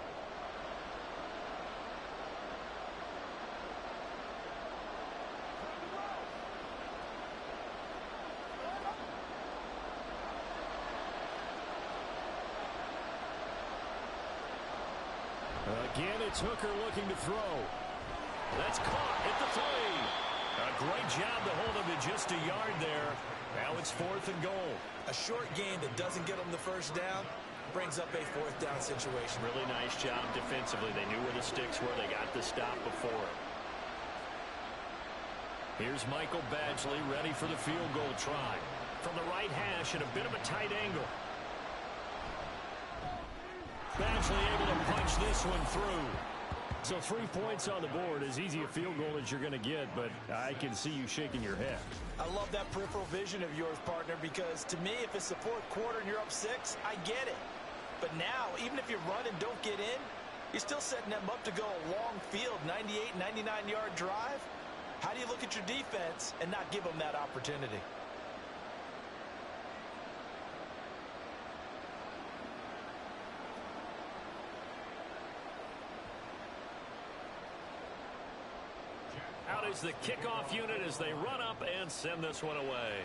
Again, it's Hooker looking to throw. That's caught at the 3. A great job to hold him to just a yard there. Now it's 4th and goal. A short gain that doesn't get them the first down brings up a 4th down situation. Really nice job defensively. They knew where the sticks were. They got the stop before it. Here's Michael Badgley ready for the field goal try. From the right hash at a bit of a tight angle. Badgley able to punch this one through. So 3 points on the board, as easy a field goal as you're going to get, but I can see you shaking your head. I love that peripheral vision of yours, partner, because to me, if it's the 4th quarter and you're up 6, I get it. But now, even if you run and don't get in, you're still setting them up to go a long field, 98, 99-yard drive. How do you look at your defense and not give them that opportunity? Out is the kickoff unit as they run up and send this one away.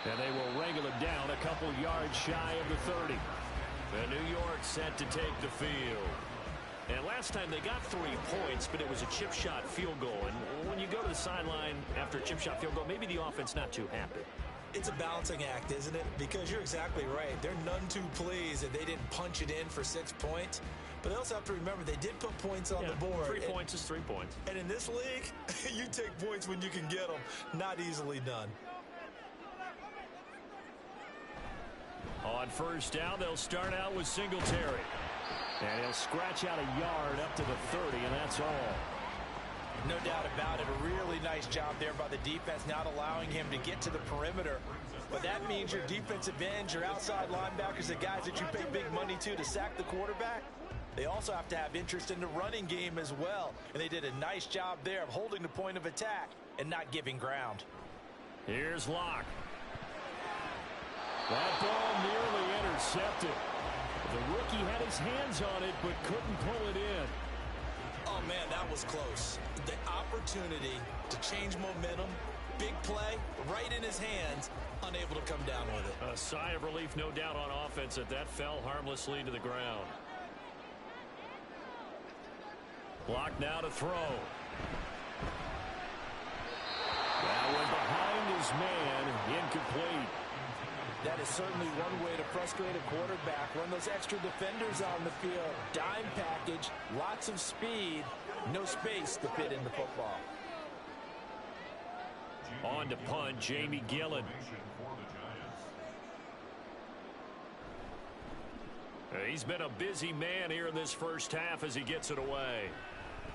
And they will wrangle him down a couple yards shy of the 30. And New York set to take the field. And last time they got 3 points, but it was a chip shot field goal. And when you go to the sideline after a chip shot field goal, maybe the offense not too happy. It's a balancing act, isn't it? Because you're exactly right. They're none too pleased that they didn't punch it in for 6 points. But they also have to remember they did put points on the board. 3 points is 3 points. And in this league, you take points when you can get them. Not easily done. On first down, they'll start out with Singletary. And he'll scratch out a yard up to the 30, and that's all. No doubt about it. A really nice job there by the defense, not allowing him to get to the perimeter. But that means your defensive ends, your outside linebackers, the guys that you pay big money to sack the quarterback, they also have to have interest in the running game as well. And they did a nice job there of holding the point of attack and not giving ground. Here's Locke. That ball nearly intercepted. The rookie had his hands on it but couldn't pull it in. Oh, man, that was close. The opportunity to change momentum, big play, right in his hands, unable to come down with it. A sigh of relief, no doubt, on offense that fell harmlessly to the ground. Block now to throw. That went behind his man, incomplete. That is certainly one way to frustrate a quarterback. Run those extra defenders on the field. Dime package, lots of speed, no space to fit in the football. On to punt, Jamie Gillen. He's been a busy man here in this first half as he gets it away.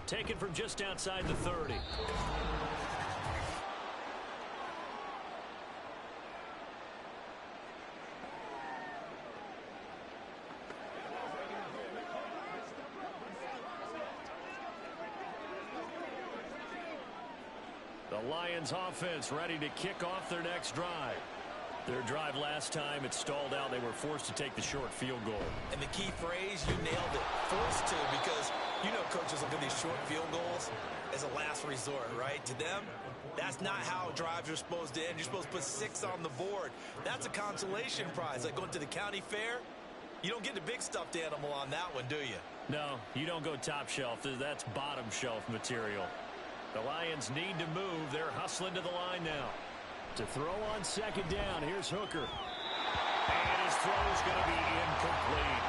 Taken from just outside the 30. The Lions offense ready to kick off their next drive. Their drive last time, it stalled out. They were forced to take the short field goal. And the key phrase, you nailed it. Forced to, because you know coaches look at these short field goals as a last resort, right? To them, that's not how drives are supposed to end. You're supposed to put 6 on the board. That's a consolation prize. Like going to the county fair, you don't get the big stuffed animal on that one, do you? No, you don't go top shelf. That's bottom shelf material. The Lions need to move. They're hustling to the line now. To throw on second down, here's Hooker. And his throw is going to be incomplete.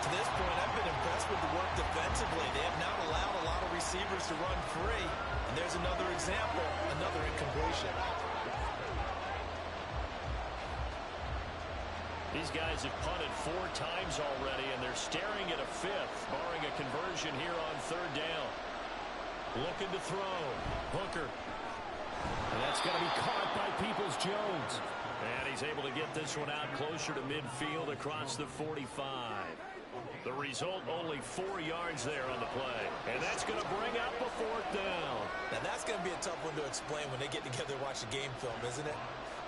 To this point, I've been impressed with the work defensively. They have not allowed a lot of receivers to run free. And there's another example, another incompletion. These guys have punted 4 times already, and they're staring at a 5th, barring a conversion here on third down. Looking to throw. Hooker. And that's going to be caught by Peoples-Jones. And he's able to get this one out closer to midfield across the 45. The result, only 4 yards there on the play. And that's going to bring up a 4th down. Now, that's going to be a tough one to explain when they get together and watch the game film, isn't it?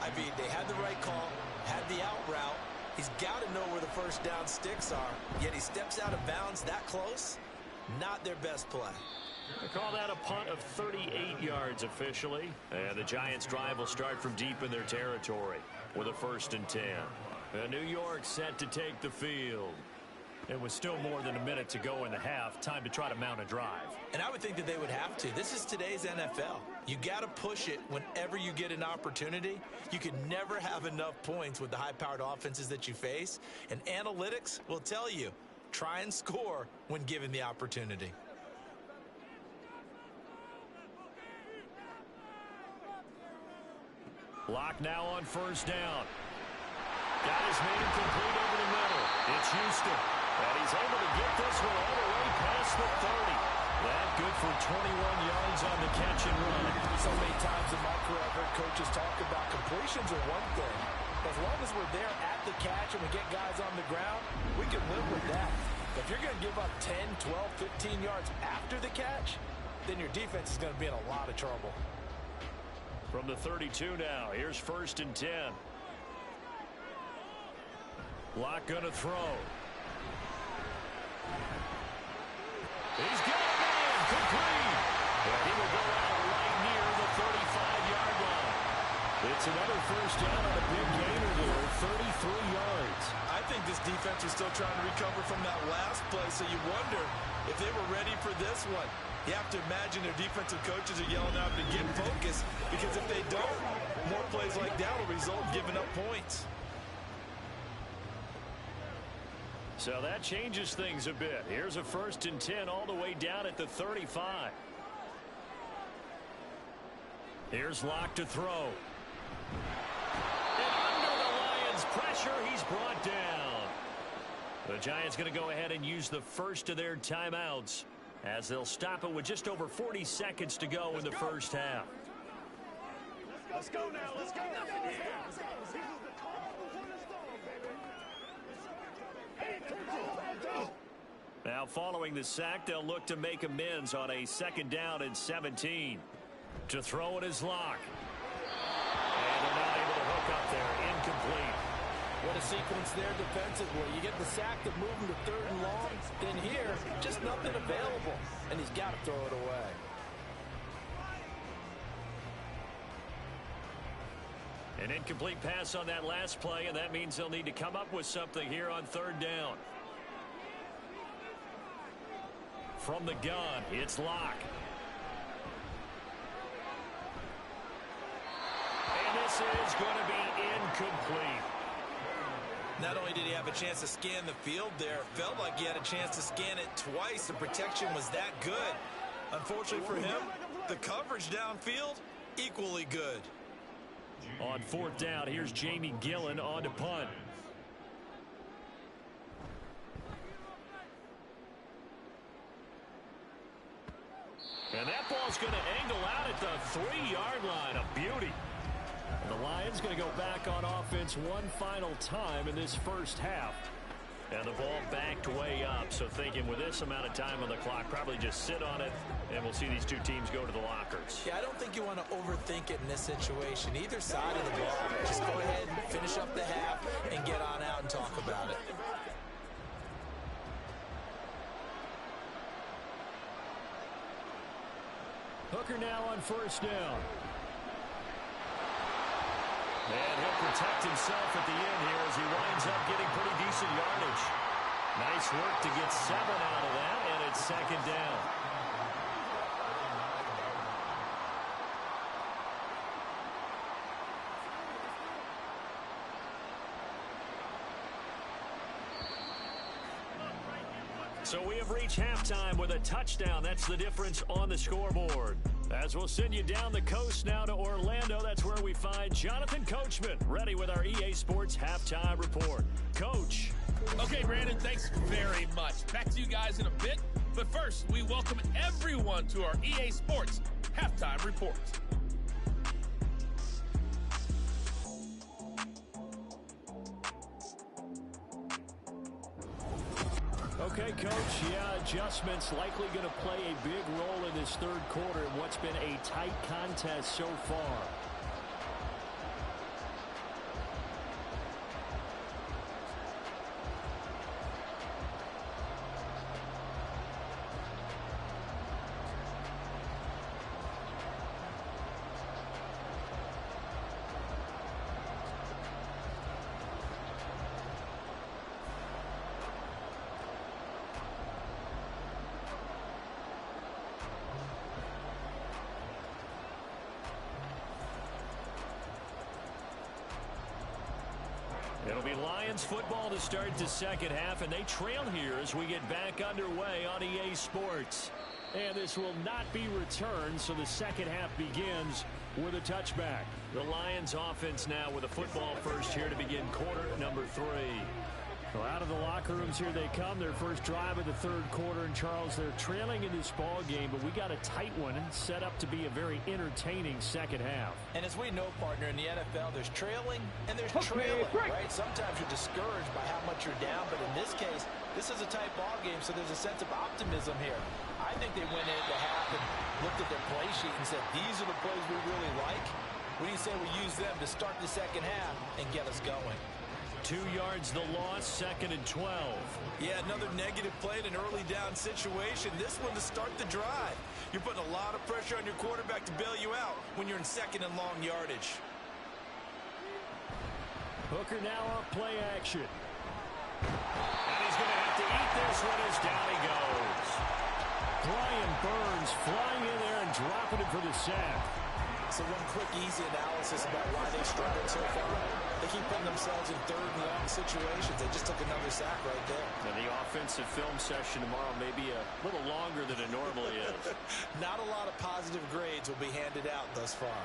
I mean, they had the right call, had the out route. He's got to know where the first down sticks are, yet he steps out of bounds that close. Not their best play. They call that a punt of 38 yards officially. And the Giants' drive will start from deep in their territory with a 1st and 10. And New York set to take the field. It was still more than a minute to go in the half. Time to try to mount a drive. And I would think that they would have to. This is today's NFL. You got to push it whenever you get an opportunity. You can never have enough points with the high-powered offenses that you face. And analytics will tell you, try and score when given the opportunity. Lock now on first down. Got his man complete over the middle. It's Houston. And he's able to get this one all the way past the 30. That good for 21 yards on the catch and run. So many times in my career, I've heard coaches talk about completions are one thing. As long as we're there at the catch and we get guys on the ground, we can live with that. But if you're going to give up 10, 12, 15 yards after the catch, then your defense is going to be in a lot of trouble. From the 32 now, here's 1st and 10. Lock gonna throw. He's got a man, complete. And he will go out right near the 35-yard line. It's another 1st down on a big gainer there, 33 yards. I think this defense is still trying to recover from that last play, so you wonder if they were ready for this one. You have to imagine their defensive coaches are yelling out to get focused, because if they don't, more plays like that will result, giving up points. So that changes things a bit. Here's a 1st and 10 all the way down at the 35. Here's Locke to throw. And under the Lions' pressure, he's brought down. The Giants going to go ahead and use the first of their timeouts as they'll stop it with just over 40 seconds to go in the first half. Let's go now. Let's go. Let's go. This is the calm before the storm, baby. Now following the sack, they'll look to make amends on a 2nd down and 17. To throw it is Locke. And they're not able to hook up there. Incomplete. What a sequence there defensively. You get the sack to move him to 3rd and long. Then here, just nothing available. And he's got to throw it away. An incomplete pass on that last play, and that means they'll need to come up with something here on 3rd down. From the gun, it's Locke. And this is going to be incomplete. Not only did he have a chance to scan the field there, it felt like he had a chance to scan it twice. The protection was that good. Unfortunately for him, the coverage downfield, equally good. On 4th down, here's Jamie Gillen on to punt. And that ball's going to angle out at the 3-yard line. A beauty. And the Lions going to go back on offense one final time in this first half. And the ball backed way up. So thinking with this amount of time on the clock, probably just sit on it, and we'll see these two teams go to the lockers. Yeah, I don't think you want to overthink it in this situation. Either side of the ball, just go ahead and finish up the half and get on out and talk about it. Hooker now on 1st down. And he'll protect himself at the end here as he winds up getting pretty decent yardage. Nice work to get 7 out of that, and it's 2nd down. So we have reached halftime with a touchdown. That's the difference on the scoreboard. As we'll send you down the coast now to Orlando, that's where we find Jonathan Coachman, ready with our EA Sports Halftime Report. Coach. Okay, Brandon, thanks very much. Back to you guys in a bit. But first, we welcome everyone to our EA Sports Halftime Report. Okay, Coach, yeah, adjustments likely going to play a big role in this 3rd quarter in what's been a tight contest so far. It'll be Lions football to start the 2nd half, and they trail here as we get back underway on EA Sports. And this will not be returned, so the 2nd half begins with a touchback. The Lions offense now with a football first here to begin quarter number 3. Well, out of the locker rooms here they come. Their first drive of the 3rd quarter. And, Charles, they're trailing in this ball game, but we got a tight one set up to be a very entertaining 2nd half. And as we know, partner, in the NFL, there's trailing and there's trailing, right? Sometimes you're discouraged by how much you're down, but in this case, this is a tight ball game, so there's a sense of optimism here. I think they went into half and looked at their play sheet and said, these are the plays we really like. We need to say we use them to start the 2nd half and get us going. 2 yards the loss, 2nd and 12. Yeah, another negative play in an early down situation. This one to start the drive. You're putting a lot of pressure on your quarterback to bail you out when you're in 2nd and long yardage. Hooker now on play action. And he's going to have to eat this one as down he goes. Brian Burns flying in there and dropping it for the sack. So one quick, easy analysis about why they struggled so far keep putting themselves in third and long situations. They just took another sack right there. And the offensive film session tomorrow may be a little longer than it normally is. Not a lot of positive grades will be handed out thus far.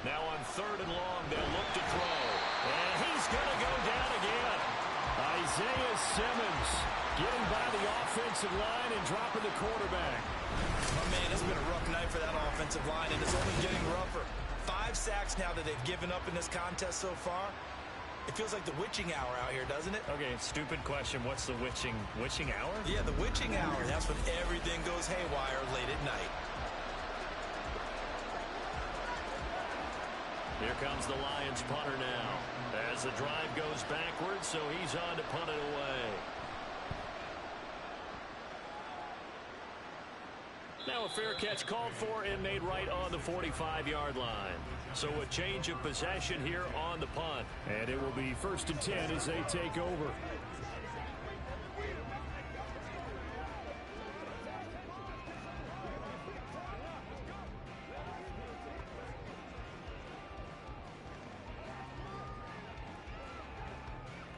Now on third and long, they'll look to throw. And he's going to go down again. Isaiah Simmons getting by the offensive line and dropping the quarterback. Oh, man, it's been a rough night for that offensive line, and it's only getting rougher. 5 sacks now that they've given up in this contest so far. It feels like the witching hour out here, doesn't it? Okay, stupid question. What's the witching hour? Yeah, the witching hour. That's when everything goes haywire late at night. Here comes the Lions punter now. As the drive goes backwards, so he's on to punt it away. Now a fair catch called for and made right on the 45-yard line. So a change of possession here on the punt. And it will be 1st and 10 as they take over.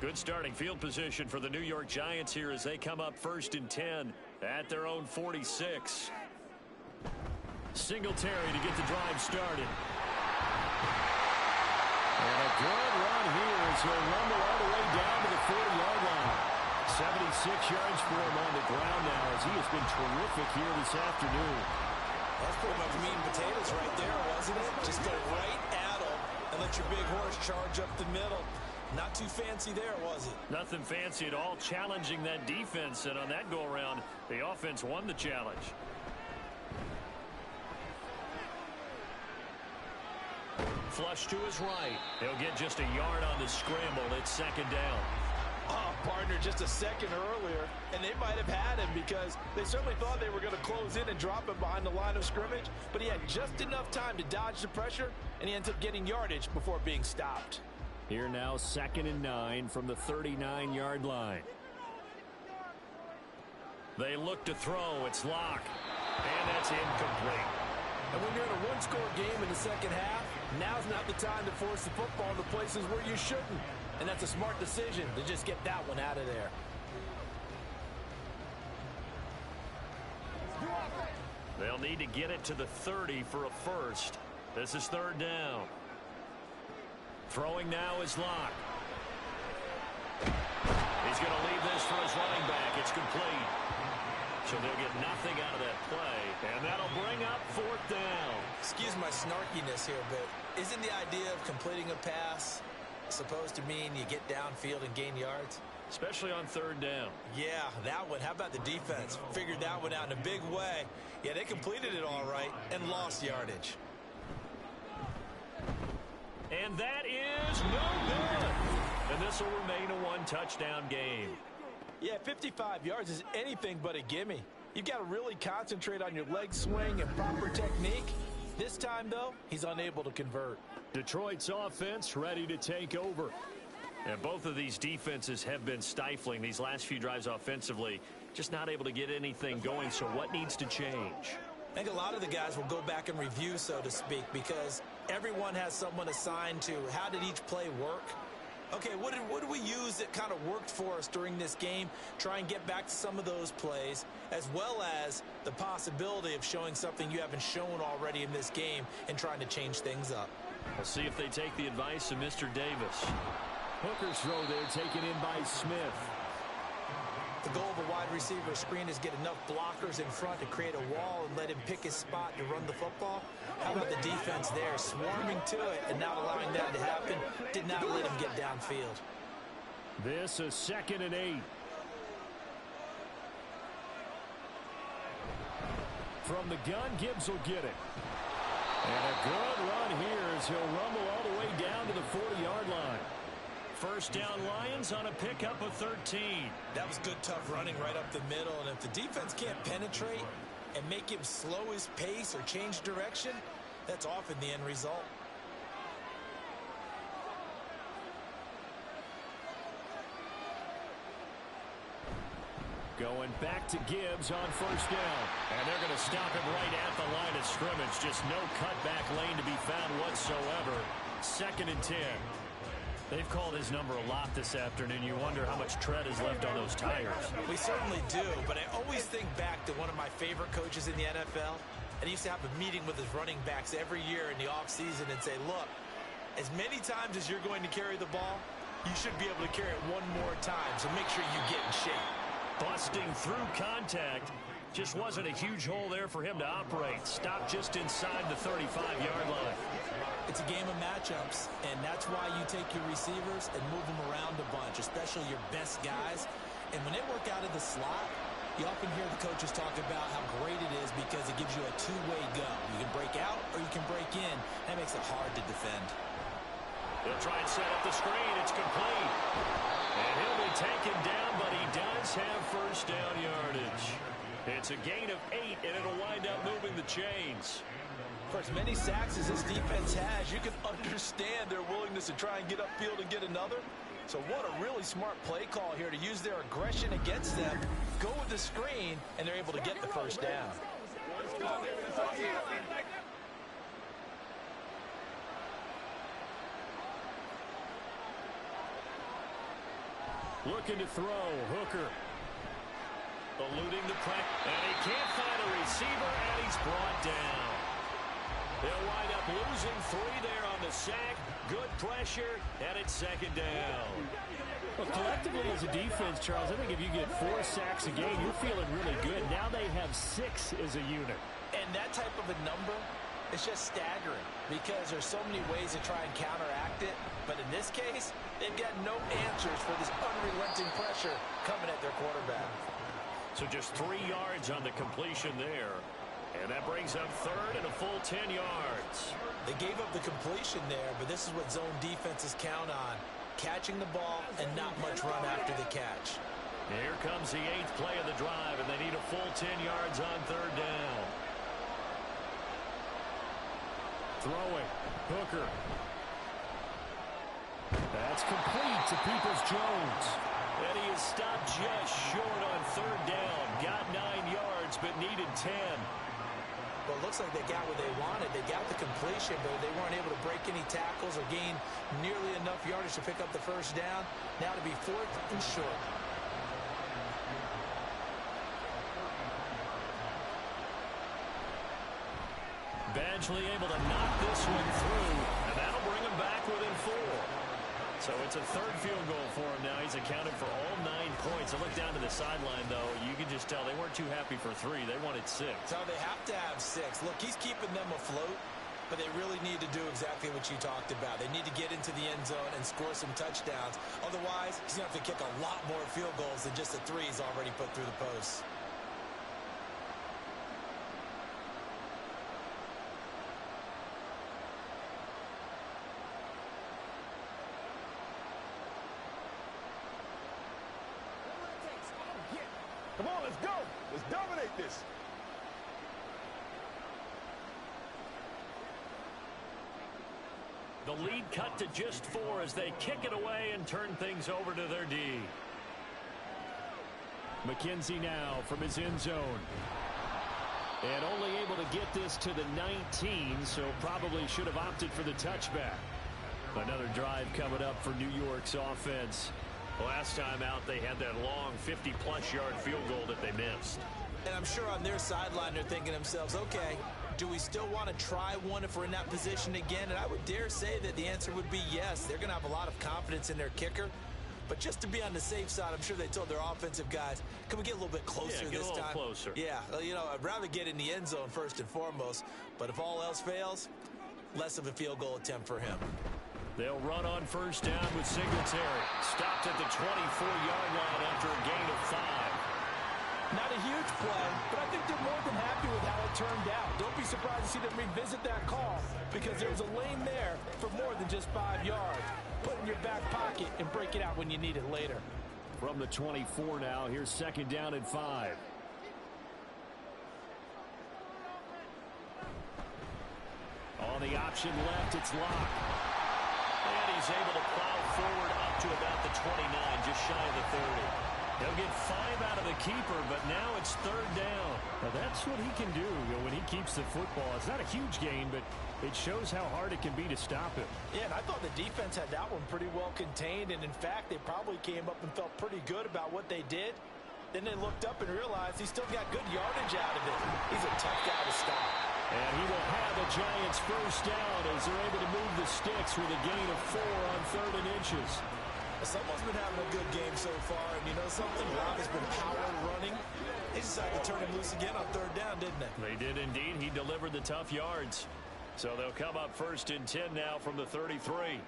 Good starting field position for the New York Giants here as they come up 1st and 10 at their own 46. Singletary to get the drive started. And a good run here as he'll rumble all the way down to the 40-yard line. 76 yards for him on the ground now as he has been terrific here this afternoon. That's pretty much meat and potatoes right there, wasn't it? Just go right at him and let your big horse charge up the middle. Not too fancy there, was it? Nothing fancy at all, challenging that defense, and on that go-around, the offense won the challenge. Flush to his right. He'll get just a yard on the scramble. It's 2nd down. Oh, partner, just a second earlier, and they might have had him because they certainly thought they were going to close in and drop him behind the line of scrimmage, but he had just enough time to dodge the pressure, and he ends up getting yardage before being stopped. Here now, 2nd and 9 from the 39-yard line. They look to throw. It's Locke. And that's incomplete. And when you're in a one-score game in the second half, now's not the time to force the football in the places where you shouldn't. And that's a smart decision to just get that one out of there. They'll need to get it to the 30 for a first. This is 3rd down. Throwing now is Locke. He's going to leave this for his running back. It's complete. So they'll get nothing out of that play. And that'll bring up 4th down. Excuse my snarkiness here, but isn't the idea of completing a pass supposed to mean you get downfield and gain yards? Especially on 3rd down. Yeah, that one. How about the defense? Figured that one out in a big way. Yeah, they completed it all right and lost yardage. And that is no good. And this will remain a 1-touchdown game. Yeah, 55 yards is anything but a gimme. You've got to really concentrate on your leg swing and proper technique. This time, though, he's unable to convert. Detroit's offense ready to take over. And both of these defenses have been stifling these last few drives offensively. Just not able to get anything going, so what needs to change? I think a lot of the guys will go back and review, so to speak, because everyone has someone assigned to how did each play work. Okay, what did we use that kind of worked for us during this game? Try and get back to some of those plays, as well as the possibility of showing something you haven't shown already in this game and trying to change things up. We'll see if they take the advice of Mr. Davis. Hooker's throw there taken in by Smith. The goal of a wide receiver screen is get enough blockers in front to create a wall and let him pick his spot to run the football. How about the defense there, swarming to it and not allowing that to happen? Did not let him get downfield. This is 2nd and 8. From the gun, Gibbs will get it. And a good run here as he'll rumble all the way down to the 40-yard line. 1st down Lions on a pickup of 13. That was good, tough running right up the middle. And if the defense can't penetrate and make him slow his pace or change direction, that's often the end result. Going back to Gibbs on 1st down. And they're going to stop him right at the line of scrimmage. Just no cutback lane to be found whatsoever. 2nd and 10. They've called his number a lot this afternoon. You wonder how much tread is left on those tires. We certainly do, but I always think back to one of my favorite coaches in the NFL. And he used to have a meeting with his running backs every year in the offseason and say, look, as many times as you're going to carry the ball, you should be able to carry it one more time, so make sure you get in shape. Busting through contact. Just wasn't a huge hole there for him to operate. Stopped just inside the 35-yard line. It's a game of matchups, and that's why you take your receivers and move them around a bunch, especially your best guys. And when they work out of the slot, you often hear the coaches talk about how great it is because it gives you a two-way go. You can break out or you can break in. That makes it hard to defend. They'll try and set up the screen. It's complete. And he'll be taken down, but he does have first down yardage. It's a gain of 8, and it'll wind up moving the chains. For as many sacks as this defense has, you can understand their willingness to try and get upfield and get another. So what a really smart play call here to use their aggression against them, go with the screen, and they're able to get the first down. Looking to throw, Hooker. Eluding the pressure, and he can't find a receiver, and he's brought down. They'll wind up losing 3 there on the sack. Good pressure, and it's second down. Well, collectively as a defense, Charles, I think if you get 4 sacks a game, you're feeling really good. Now they have 6 as a unit. And that type of a number is just staggering because there's so many ways to try and counteract it. But in this case, they've got no answers for this unrelenting pressure coming at their quarterback. So just 3 yards on the completion there. And that brings up third and a full 10 yards. They gave up the completion there, but this is what zone defenses count on. Catching the ball and not much run after the catch. Here comes the 8th play of the drive, and they need a full 10 yards on third down. Throwing. Hooker. That's complete to Peoples-Jones. And he is stopped just short on third down. Got 9 yards, but needed 10. Well, it looks like they got what they wanted. They got the completion, but they weren't able to break any tackles or gain nearly enough yardage to pick up the first down. Now to be 4th and short. Badgley able to knock this one through, and that'll bring him back within 4. So it's a third field goal for him now. He's accounted for all 9 points. I look down to the sideline, though. You can just tell they weren't too happy for 3. They wanted 6. So they have to have 6. Look, he's keeping them afloat, but they really need to do exactly what you talked about. They need to get into the end zone and score some touchdowns. Otherwise, he's going to have to kick a lot more field goals than just the 3 he's already put through the posts. Come on, let's go. Let's dominate this. The lead cut to just 4 as they kick it away and turn things over to their D. McKenzie now from his end zone. And only able to get this to the 19, so probably should have opted for the touchback. Another drive coming up for New York's offense. Last time out, they had that long 50-plus yard field goal that they missed. And I'm sure on their sideline they're thinking to themselves, okay, do we still want to try one if we're in that position again? And I would dare say that the answer would be yes. They're going to have a lot of confidence in their kicker. But just to be on the safe side, I'm sure they told their offensive guys, can we get a little bit closer this time? Get a little closer. Yeah, you know, I'd rather get in the end zone first and foremost. But if all else fails, less of a field goal attempt for him. They'll run on first down with Singletary. Stopped at the 24-yard line after a gain of 5. Not a huge play, but I think they're more than happy with how it turned out. Don't be surprised to see them revisit that call because there was a lane there for more than just 5 yards. Put it in your back pocket and break it out when you need it later. From the 24 now, here's second down and 5. On the option left, it's Locke. And he's able to plow forward up to about the 29, just shy of the 30. He'll get 5 out of the keeper, but now it's 3rd down. Now that's what he can do when he keeps the football. It's not a huge gain, but it shows how hard it can be to stop him. Yeah, and I thought the defense had that one pretty well contained, and in fact, they probably came up and felt pretty good about what they did. Then they looked up and realized he still got good yardage out of it. He's a tough guy to stop. And he will have the Giants first down as they're able to move the sticks with a gain of 4 on 3rd and inches. Someone's been having a good game so far, and you know something? Rob has been power running. They decided to turn him loose again on 3rd down, didn't they? They did indeed. He delivered the tough yards. So they'll come up 1st and 10 now from the 33.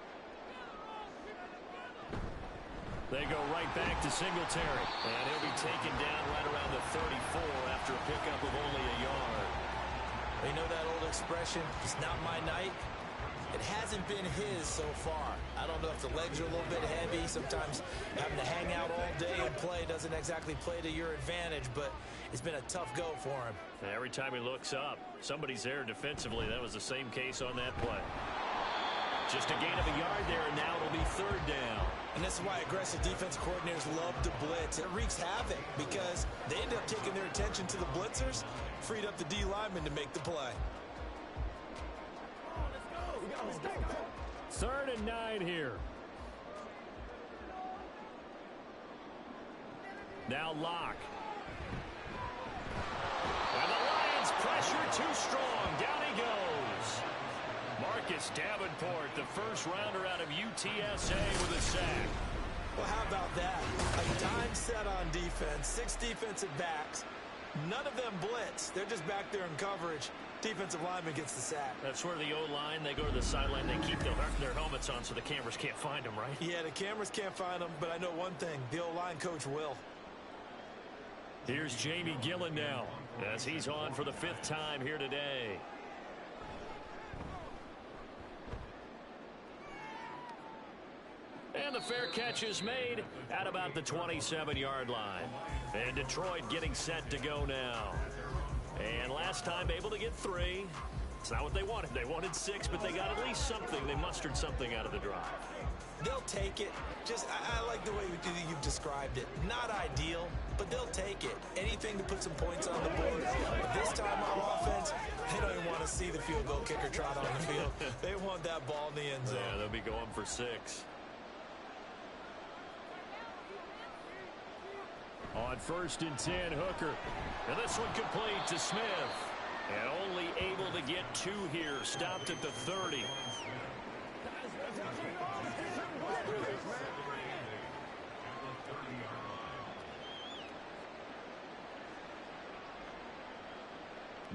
They go right back to Singletary. And he'll be taken down right around the 34 after a pickup of only a yard. You know that old expression, it's not my night? It hasn't been his so far. I don't know if the legs are a little bit heavy. Sometimes having to hang out all day and play doesn't exactly play to your advantage, but it's been a tough go for him. And every time he looks up, somebody's there defensively. That was the same case on that play. Just a gain of a yard there, and now it'll be 3rd down. And this is why aggressive defense coordinators love to blitz. It wreaks havoc because they end up taking their attention to the blitzers, freed up the D lineman to make the play. 3rd and 9 here. Now Locke. And the Lions pressure too strong. Down he goes. Marcus Davenport, the first rounder out of UTSA with a sack. Well, how about that? A dime set on defense, 6 defensive backs. None of them blitz. They're just back there in coverage. Defensive lineman gets the sack. That's where the O-line, they go to the sideline, they keep their helmets on so the cameras can't find them, right? Yeah, the cameras can't find them, but I know one thing. The O-line coach will. Here's Jamie Gillen now as he's on for the 5th time here today. And the fair catch is made at about the 27-yard line. And Detroit getting set to go now. And last time able to get 3. It's not what they wanted. They wanted 6, but they got at least something. They mustered something out of the drive. They'll take it. I like the way you've described it. Not ideal, but they'll take it. Anything to put some points on the board. But this time on offense, they don't even want to see the field goal kicker trot on the field. They want that ball in the end zone. Yeah, they'll be going for 6. On 1st and 10, Hooker. And this one complete to Smith. And only able to get 2 here. Stopped at the 30.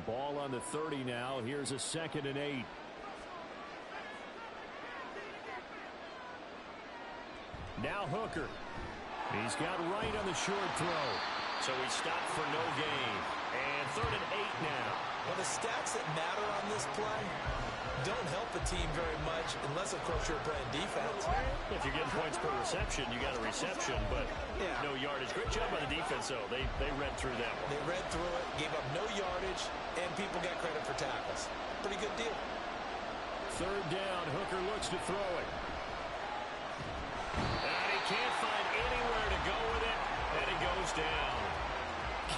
Ball on the 30 now. Here's a 2nd and 8. Now Hooker. He's got right on the short throw. So he stopped for no gain. And 3rd and 8 now. Well, the stats that matter on this play don't help a team very much unless, of course, you're playing defense. If you're getting points per reception, you got a reception, but no yardage. Great job by the defense, though. They read through that one. They read through it, gave up no yardage, and people got credit for tackles. Pretty good deal. 3rd down. Hooker looks to throw it. And he can't find anywhere to go with it, and he goes down.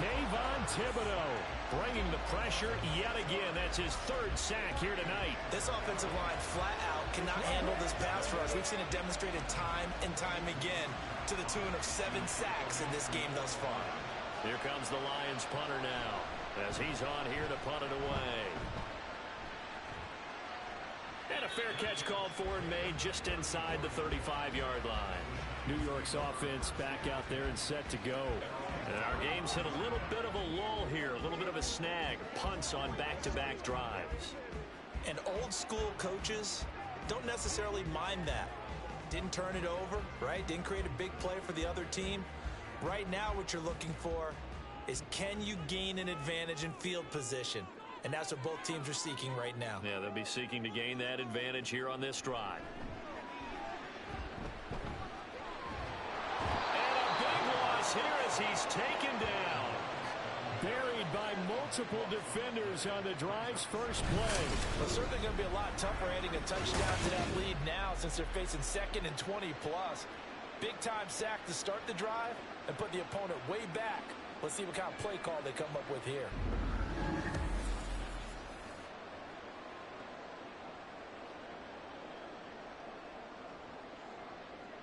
Kayvon Thibodeau bringing the pressure yet again. That's his 3rd sack here tonight. This offensive line flat out cannot handle this pass rush. We've seen it demonstrated time and time again to the tune of 7 sacks in this game thus far. Here comes the Lions punter now as he's on here to punt it away. And a fair catch called for and made just inside the 35-yard line. New York's offense back out there and set to go. And our game's hit a little bit of a lull here, a little bit of a snag. Punts on back-to-back drives. And old school coaches don't necessarily mind that. Didn't turn it over, right? Didn't create a big play for the other team. Right now what you're looking for is, can you gain an advantage in field position? And that's what both teams are seeking right now. Yeah, they'll be seeking to gain that advantage here on this drive. And a big loss here as he's taken down. Buried by multiple defenders on the drive's first play. Well, certainly going to be a lot tougher adding a touchdown to that lead now since they're facing 2nd and 20 plus. Big-time sack to start the drive and put the opponent way back. Let's see what kind of play call they come up with here.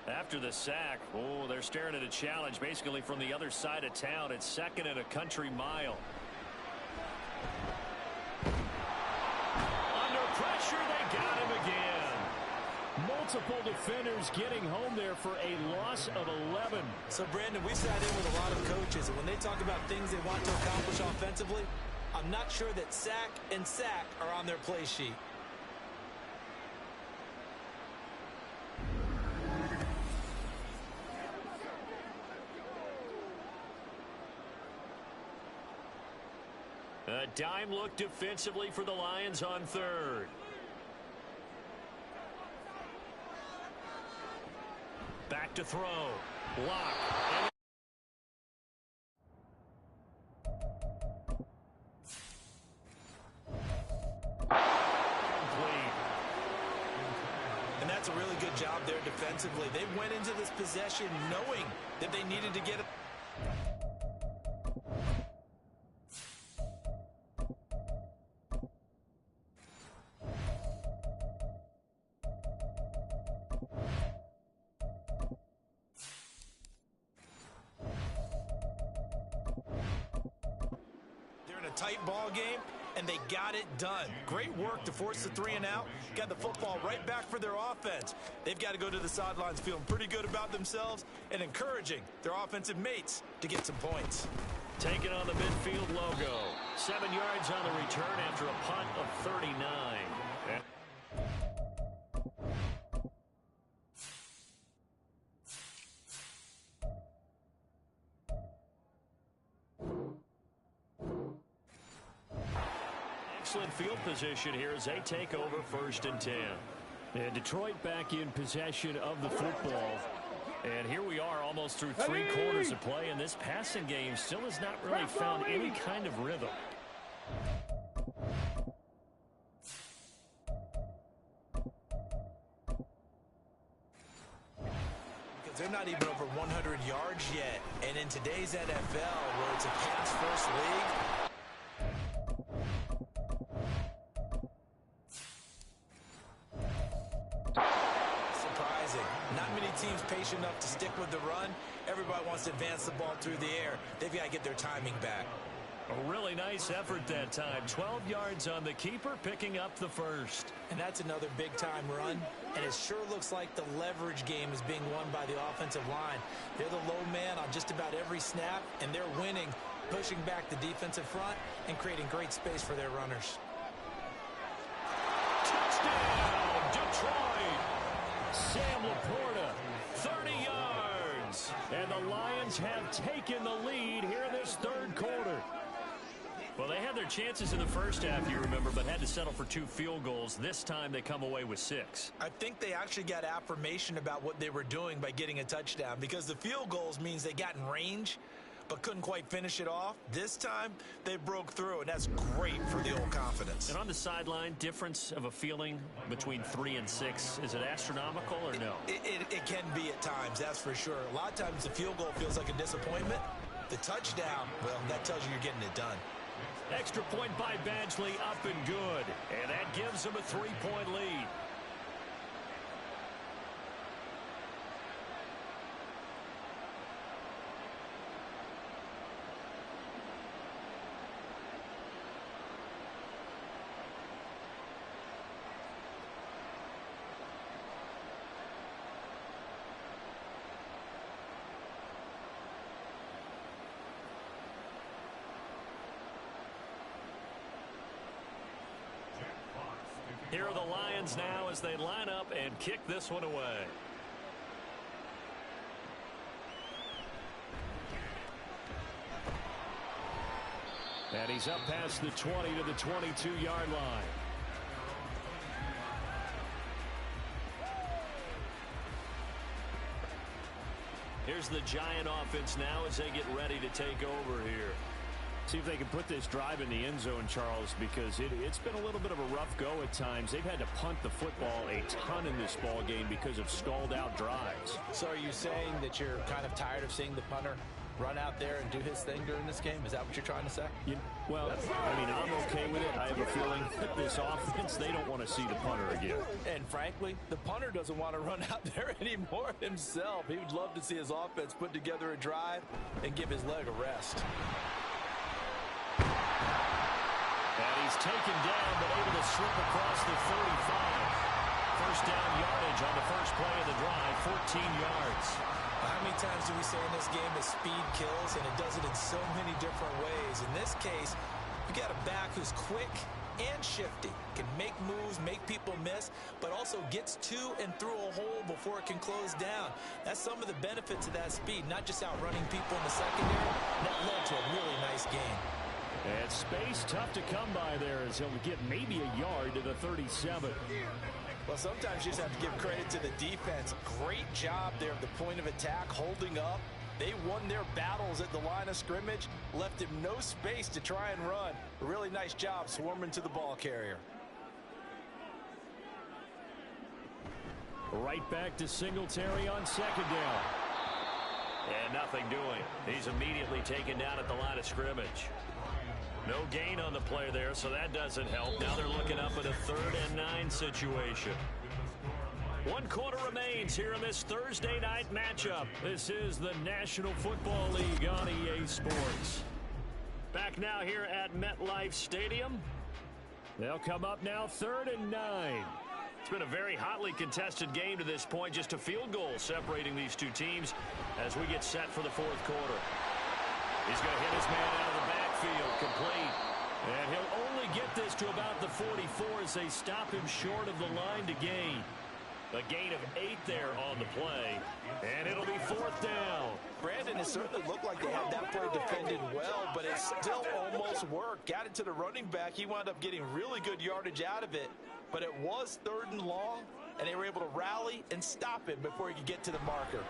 After the sack, oh, they're staring at a challenge basically from the other side of town. It's 2nd and a country mile. Under pressure, they got him again. Multiple defenders getting home there for a loss of 11. So, Brandon, we sat in with a lot of coaches, and when they talk about things they want to accomplish offensively, I'm not sure that sack and sack are on their play sheet. A dime look defensively for the Lions on 3rd. Back to throw. Lock. And that's a really good job there defensively. They went into this possession knowing that they needed to get it. Tight ball game, and they got it done. Great work to force the 3 and out. Got the football right back for their offense. They've got to go to the sidelines feeling pretty good about themselves and encouraging their offensive mates to get some points. Taking on the midfield logo. 7 yards on the return after a punt of 39. Excellent field position here as they take over 1st and 10. And Detroit back in possession of the football. And here we are almost through 3 quarters of play, and this passing game still has not really found any kind of rhythm. Because they're not even over 100 yards yet. And in today's NFL, where it's a pass-first league, teams patient enough to stick with the run. Everybody wants to advance the ball through the air. They've got to get their timing back. A really nice effort that time. 12 yards on the keeper, picking up the 1st. And that's another big-time run. And it sure looks like the leverage game is being won by the offensive line. They're the low man on just about every snap, and they're winning, pushing back the defensive front and creating great space for their runners. Touchdown, Detroit! Sam Laporta, 30 yards. And the Lions have taken the lead here in this 3rd quarter. Well, they had their chances in the first half, you remember, but had to settle for 2 field goals. This time they come away with 6. I think they actually got affirmation about what they were doing by getting a touchdown, because the field goals means they got in range but couldn't quite finish it off. This time they broke through, and that's great for the old confidence. And on the sideline, difference of a feeling between 3 and 6, is it astronomical or no? It can be at times, that's for sure. A lot of times the field goal feels like a disappointment. The touchdown, well, that tells you you're getting it done. Extra point by Badgley, up and good. And that gives them a 3-point lead. Here are the Lions now as they line up and kick this one away. And he's up past the 20 to the 22-yard line. Here's the Giant offense now as they get ready to take over here. See if they can put this drive in the end zone, Charles, because it's been a little bit of a rough go at times. They've had to punt the football a ton in this ball game because of stalled out drives. So are you saying that you're kind of tired of seeing the punter run out there and do his thing during this game? Is that what you're trying to say? Well, I mean, I'm okay with it. I have a feeling that this offense, they don't want to see the punter again. And frankly, the punter doesn't want to run out there anymore himself. He would love to see his offense put together a drive and give his leg a rest. And he's taken down, but able to slip across the 35. First down yardage on the first play of the drive, 14 yards. How many times do we say in this game that speed kills, and it does it in so many different ways? In this case, you got a back who's quick and shifty, can make moves, make people miss, but also gets to and through a hole before it can close down. That's some of the benefits of that speed, not just outrunning people in the secondary. That led to a really nice game. And space tough to come by there as he'll get maybe a yard to the 37. Well, sometimes you just have to give credit to the defense. Great job there at the point of attack, holding up. They won their battles at the line of scrimmage, left him no space to try and run. A really nice job swarming to the ball carrier. Right back to Singletary on second down. And nothing doing. He's immediately taken down at the line of scrimmage. No gain on the play there, so that doesn't help. Now they're looking up at a 3rd and 9 situation. 1 quarter remains here in this Thursday night matchup. This is the National Football League on EA Sports. Back now here at MetLife Stadium. They'll come up now 3rd and 9. It's been a very hotly contested game to this point. Just a field goal separating these two teams as we get set for the 4th quarter. He's going to hit his man out of the backfield, complete. And he'll only get this to about the 44 as they stop him short of the line to gain. A gain of 8 there on the play. And it'll be 4th down. Brandon, it certainly looked like they had that play defended well, but it still almost worked. Got it to the running back. He wound up getting really good yardage out of it. But it was 3rd and long, and they were able to rally and stop him before he could get to the marker.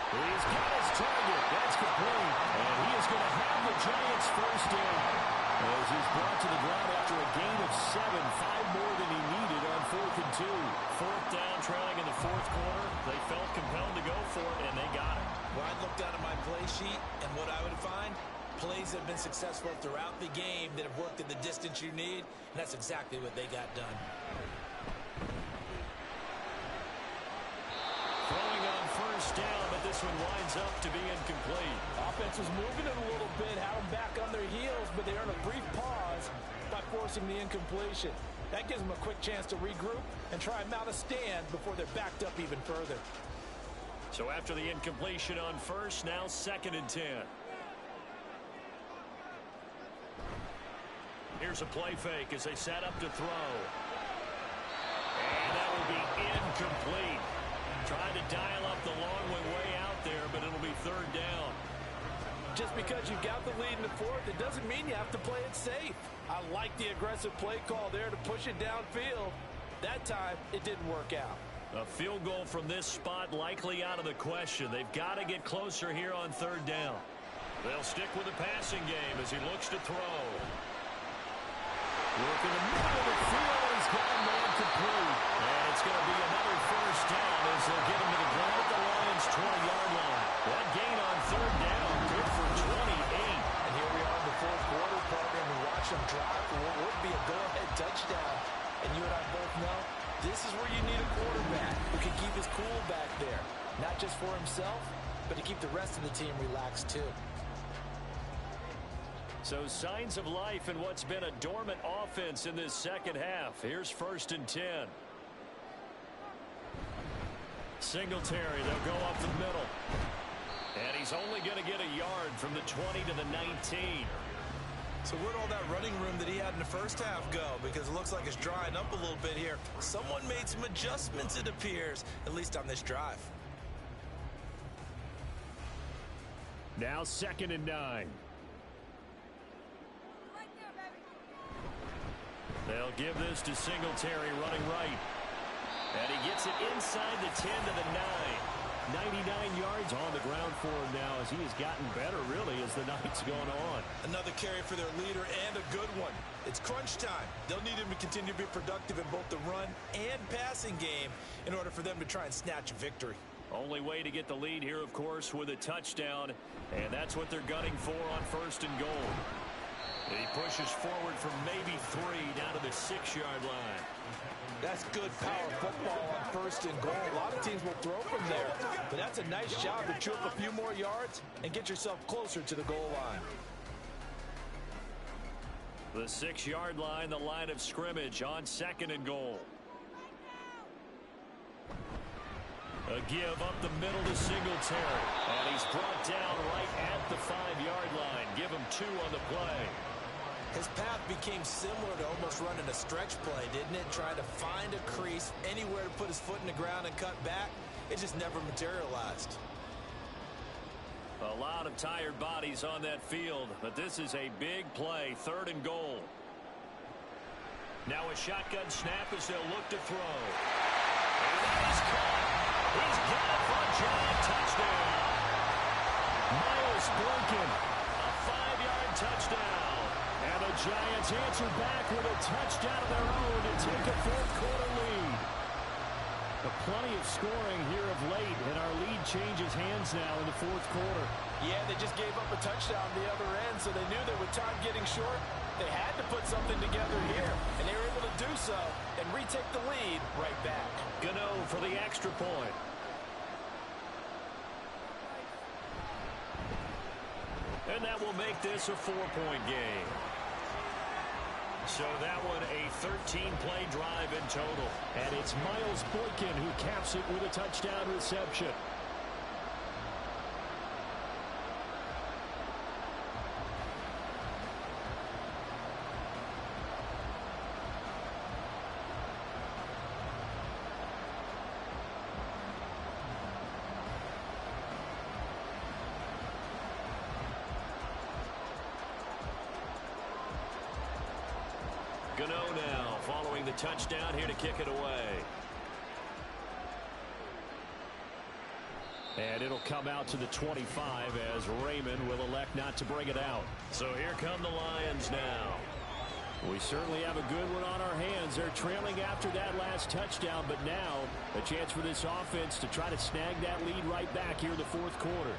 He's got his target. That's complete. And he is going to have the Giants' first down. As he's brought to the ground after a gain of 7, 5 more than he needed on 4th and 2. 4th down, trailing in the 4th quarter. They felt compelled to go for it, and they got it. Well, I'd look down at my play sheet, and what I would find, plays have been successful throughout the game that have worked at the distance you need, and that's exactly what they got done. Throwing on first down, but this one winds up to be incomplete. Offense was moving it a little bit, had them back on their heels, but they earned a brief pause by forcing the incompletion. That gives them a quick chance to regroup and try and mount a stand before they're backed up even further. So after the incompletion on first, now 2nd and 10. Here's a play fake as they set up to throw. And that will be incomplete. Trying to dial up the long way out there, but it'll be 3rd down. Just because you've got the lead in the 4th, it doesn't mean you have to play it safe. I like the aggressive play call there to push it downfield. That time, it didn't work out. A field goal from this spot likely out of the question. They've got to get closer here on 3rd down. They'll stick with the passing game as he looks to throw. Look in the middle of the field. He's got a man complete. And it's going to be another first down as they'll get him to the ground at the Lions' 20-yard line. That gain on 3rd down, good for 28. And here we are in the 4th quarter, partner, and we watch them drive for what would be a go-ahead touchdown. And you and I both know this is where you need a quarterback who can keep his cool back there. Not just for himself, but to keep the rest of the team relaxed too. So signs of life in what's been a dormant offense in this 2nd half. Here's 1st and 10. Singletary, they'll go up the middle. And he's only going to get a yard from the 20 to the 19. So where'd all that running room that he had in the first half go? Because it looks like it's drying up a little bit here. Someone made some adjustments, it appears, at least on this drive. Now 2nd and 9. They'll give this to Singletary running right. And he gets it inside the 10 to the 9. 99 yards on the ground for him now as he has gotten better, really, as the night's gone on. Another carry for their leader and a good one. It's crunch time. They'll need him to continue to be productive in both the run and passing game in order for them to try and snatch a victory. Only way to get the lead here, of course, with a touchdown, and that's what they're gunning for on 1st and goal. And he pushes forward from maybe 3 down to the 6-yard line. That's good power football on 1st and goal. A lot of teams will throw from there, but that's a nice job to chew up a few more yards and get yourself closer to the goal line. The 6-yard line, the line of scrimmage on 2nd and goal. A give up the middle to Singletary. And he's brought down right at the 5-yard line. Give him 2 on the play. His path became similar to almost running a stretch play, didn't it? Trying to find a crease, anywhere to put his foot in the ground and cut back. It just never materialized. A lot of tired bodies on that field, but this is a big play. 3rd and goal. Now a shotgun snap as they'll look to throw. And he's caught. He's got it for a giant touchdown. Miles Boykin, a 5-yard touchdown. And the Giants answer back with a touchdown of their own to take a 4th-quarter lead. But plenty of scoring here of late, and our lead changes hands now in the 4th quarter. Yeah, they just gave up a touchdown on the other end, so they knew that with time getting short, they had to put something together here, and they were able to do so and retake the lead right back. Gano for the extra point. And that will make this a 4-point game. So that one a 13-play drive in total. And it's Miles Boykin who caps it with a touchdown reception. Gano now following the touchdown here to kick it away. And it'll come out to the 25 as Raymond will elect not to bring it out. So here come the Lions now. We certainly have a good one on our hands. They're trailing after that last touchdown, but now a chance for this offense to try to snag that lead right back here in the 4th quarter.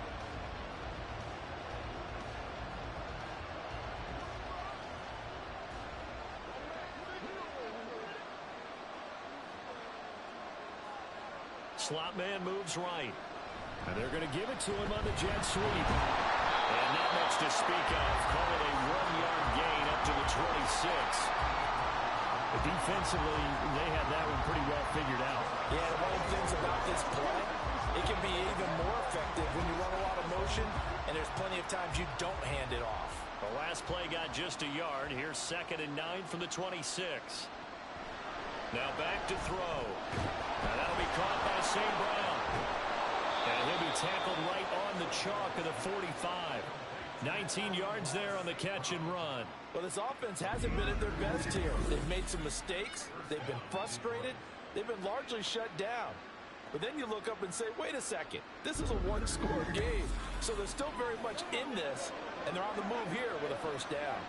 Slot man moves right. And they're going to give it to him on the jet sweep. And not much to speak of. Call it a 1-yard gain up to the 26. But defensively, they had that one pretty well figured out. Yeah, one of the things about this play, it can be even more effective when you run a lot of motion, and there's plenty of times you don't hand it off. The last play got just a yard. Here's 2nd and 9 from the 26. Now back to throw. Now that'll be caught by St. Brown. And he'll be tackled right on the chalk of the 45. 19 yards there on the catch and run. Well, this offense hasn't been at their best here. They've made some mistakes. They've been frustrated. They've been largely shut down. But then you look up and say, wait a second. This is a one-score game. So they're still very much in this, and they're on the move here with a 1st down.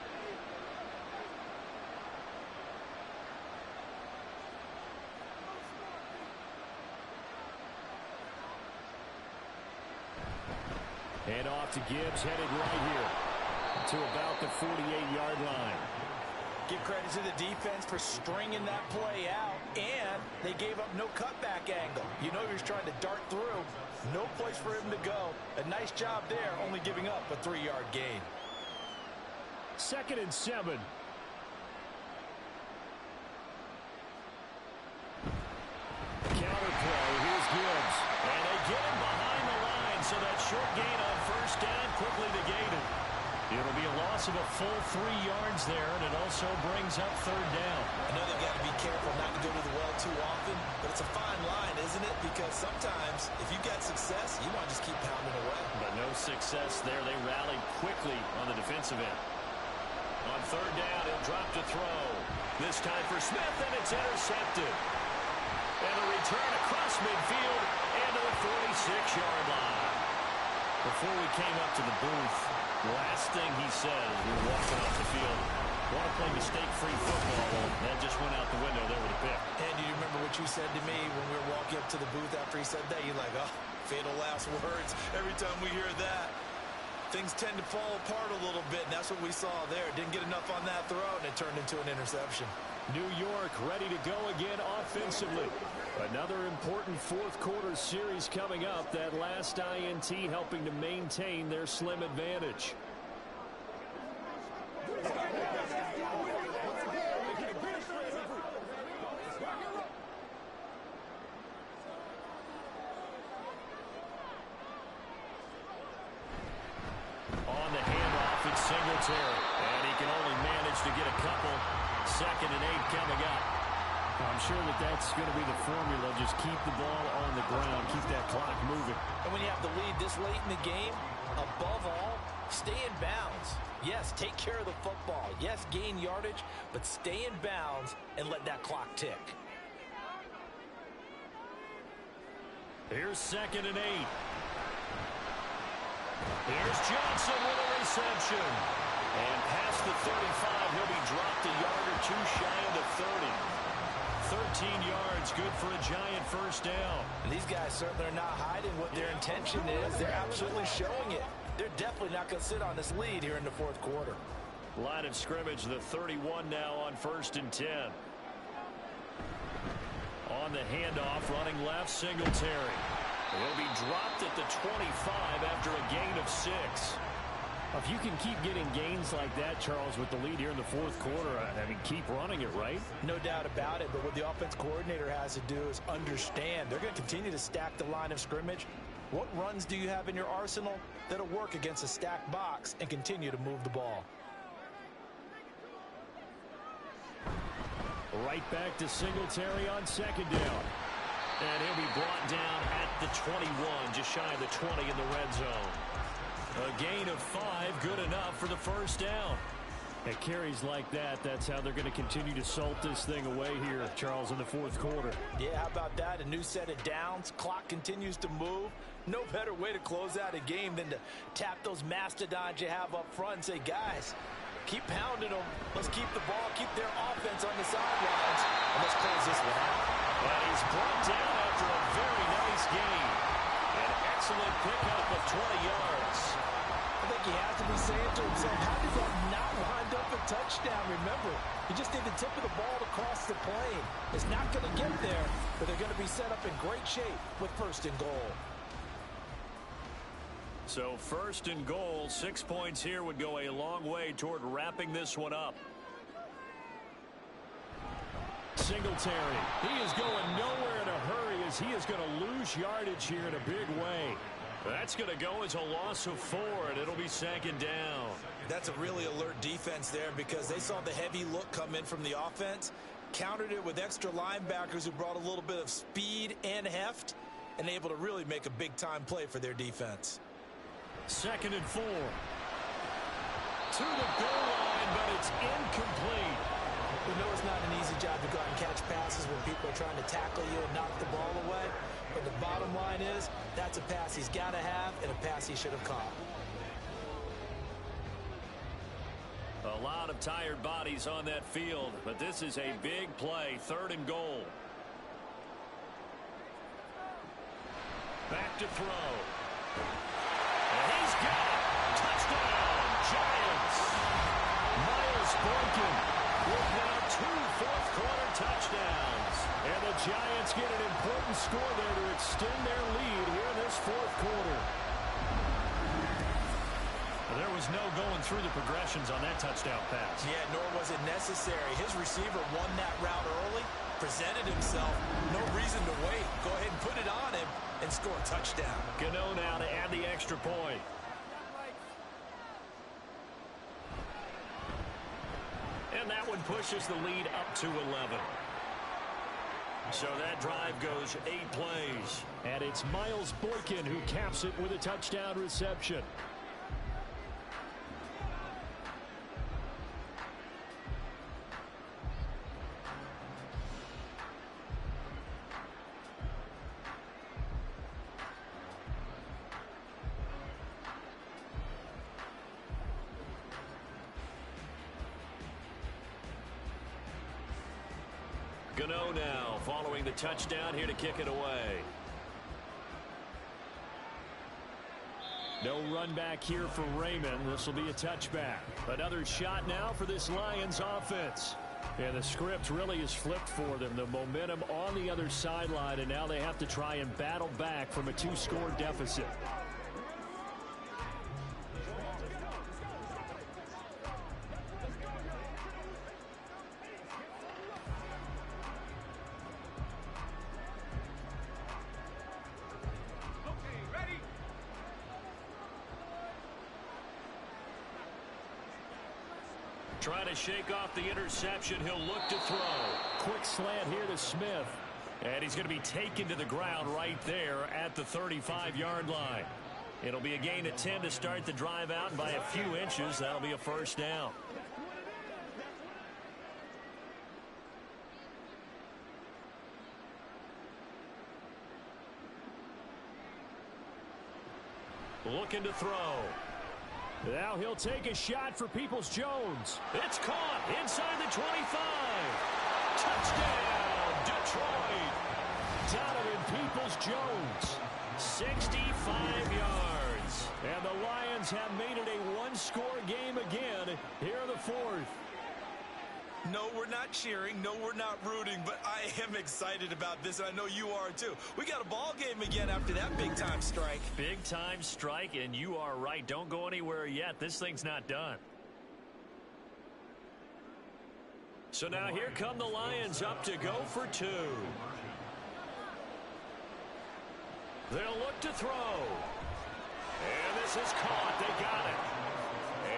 And off to Gibbs, headed right here to about the 48-yard line. Give credit to the defense for stringing that play out, and they gave up no cutback angle. You know he was trying to dart through. No place for him to go. A nice job there, only giving up a 3-yard gain. 2nd and 7. Counter play, here's Gibbs. And they get him behind the line, so that short gain on 1st down quickly negated. It'll be a loss of a full 3 yards there, and it also brings up 3rd down. I know they've got to be careful not to go to the well too often, but it's a fine line, isn't it? Because sometimes, if you've got success, you want to just keep pounding away. But no success there. They rallied quickly on the defensive end. On 3rd down, he'll drop to throw. This time for Smith, and it's intercepted. And a return across midfield and to the 6-yard line. Before we came up to the booth, the last thing he said as we were walking off the field, want to play mistake-free football. Well, that just went out the window there with a pick. And do you remember what you said to me when we were walking up to the booth after he said that? You're like, oh, fatal last words. Every time we hear that, things tend to fall apart a little bit, and that's what we saw there. Didn't get enough on that throw, and it turned into an interception. New York ready to go again offensively. Another important fourth-quarter series coming up. That last INT helping to maintain their slim advantage. On the handoff, it's Singletary. And he can only manage to get a couple. 2nd and 8 coming up. I'm sure that's going to be the formula. Just keep the ball on the ground. Keep that clock moving. And when you have the lead this late in the game, above all, stay in bounds. Yes, take care of the football. Yes, gain yardage, but stay in bounds and let that clock tick. Here's 2nd and 8. Here's Johnson with a reception. And past the 35, he'll be dropped a yard or two shy of the 30. 13 yards, good for a Giant first down. And these guys certainly are not hiding what their intention is. They're absolutely showing it. They're definitely not going to sit on this lead here in the fourth quarter. Line of scrimmage, the 31 now on 1st and 10. On the handoff, running left, Singletary. He'll be dropped at the 25 after a gain of 6. If you can keep getting gains like that, Charles, with the lead here in the fourth quarter, I mean, keep running it, right? No doubt about it, but what the offense coordinator has to do is understand. They're going to continue to stack the line of scrimmage. What runs do you have in your arsenal that'll work against a stacked box and continue to move the ball? Right back to Singletary on 2nd down. And he'll be brought down at the 21, just shy of the 20 in the red zone. A gain of 5, good enough for the first down. At carries like that, that's how they're going to continue to salt this thing away here, Charles, in the fourth quarter. Yeah, how about that? A new set of downs. Clock continues to move. No better way to close out a game than to tap those mastodons you have up front and say, guys, keep pounding them. Let's keep the ball, keep their offense on the sidelines, and let's close this one out. And he's brought down after a very nice game. An excellent pickup of 20 yards. I think he has to be saying to himself, how did that not wind up a touchdown? Remember, he just did the tip of the ball across the plane. It's not going to get there, but they're going to be set up in great shape with 1st and goal. So 1st and goal, 6 points here would go a long way toward wrapping this one up. Singletary, he is going nowhere in a hurry as he is going to lose yardage here in a big way. That's going to go as a loss of 4, and it'll be 2nd down. That's a really alert defense there because they saw the heavy look come in from the offense, countered it with extra linebackers who brought a little bit of speed and heft, and able to really make a big-time play for their defense. 2nd and 4. To the goal line, but it's incomplete. We know it's not an easy job to go out and catch passes when people are trying to tackle you and knock the ball away. But the bottom line is, that's a pass he's got to have and a pass he should have caught. A lot of tired bodies on that field, but this is a big play. 3rd and goal. Back to throw. And he's got it. Touchdown, Giants. Miles Boykin with now 2 fourth-quarter touchdowns. And the Giants get an important score there to extend their lead here in this fourth quarter. Well, there was no going through the progressions on that touchdown pass. Yeah, nor was it necessary. His receiver won that route early, presented himself. No reason to wait. Go ahead and put it on him and score a touchdown. Gano now to add the extra point. And that one pushes the lead up to 11. So that drive goes 8 plays. And it's Miles Boykin who caps it with a touchdown reception. Gano now following the touchdown here to kick it away. No run back here for Raymond. This will be a touchback. Another shot now for this Lions offense. And the script really is flipped for them. The momentum on the other sideline, and now they have to try and battle back from a 2-score deficit. Trying to shake off the interception. He'll look to throw. Quick slant here to Smith. And he's going to be taken to the ground right there at the 35-yard line. It'll be a gain of 10 to start the drive out. And by a few inches, that'll be a first down. Looking to throw. Now he'll take a shot for Peoples-Jones. It's caught inside the 25. Touchdown, Detroit. Donovan Peoples-Jones. 65 yards. And the Lions have made it a one-score game again here in the fourth. No, we're not cheering. No, we're not rooting, but I am excited about this, and I know you are too. We got a ball game again after that big-time strike. Big-time strike, and you are right. Don't go anywhere yet. This thing's not done. So now here come the Lions up to go for 2. They'll look to throw. And this is caught. They got it.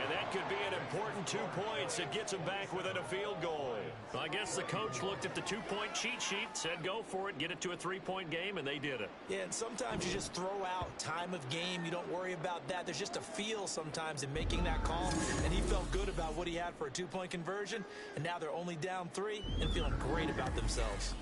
And that could be an important 2 points. It gets them back within a field goal. I guess the coach looked at the 2-point cheat sheet, said go for it, get it to a 3-point game, and they did it. Yeah, and sometimes you just throw out time of game. You don't worry about that. There's just a feel sometimes in making that call, and he felt good about what he had for a 2-point conversion, and now they're only down 3 and feeling great about themselves.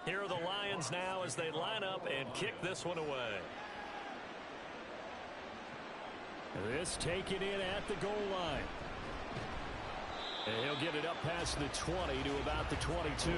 Here are the Lions now as they line up and kick this one away. This taken in at the goal line. And he'll get it up past the 20 to about the 22.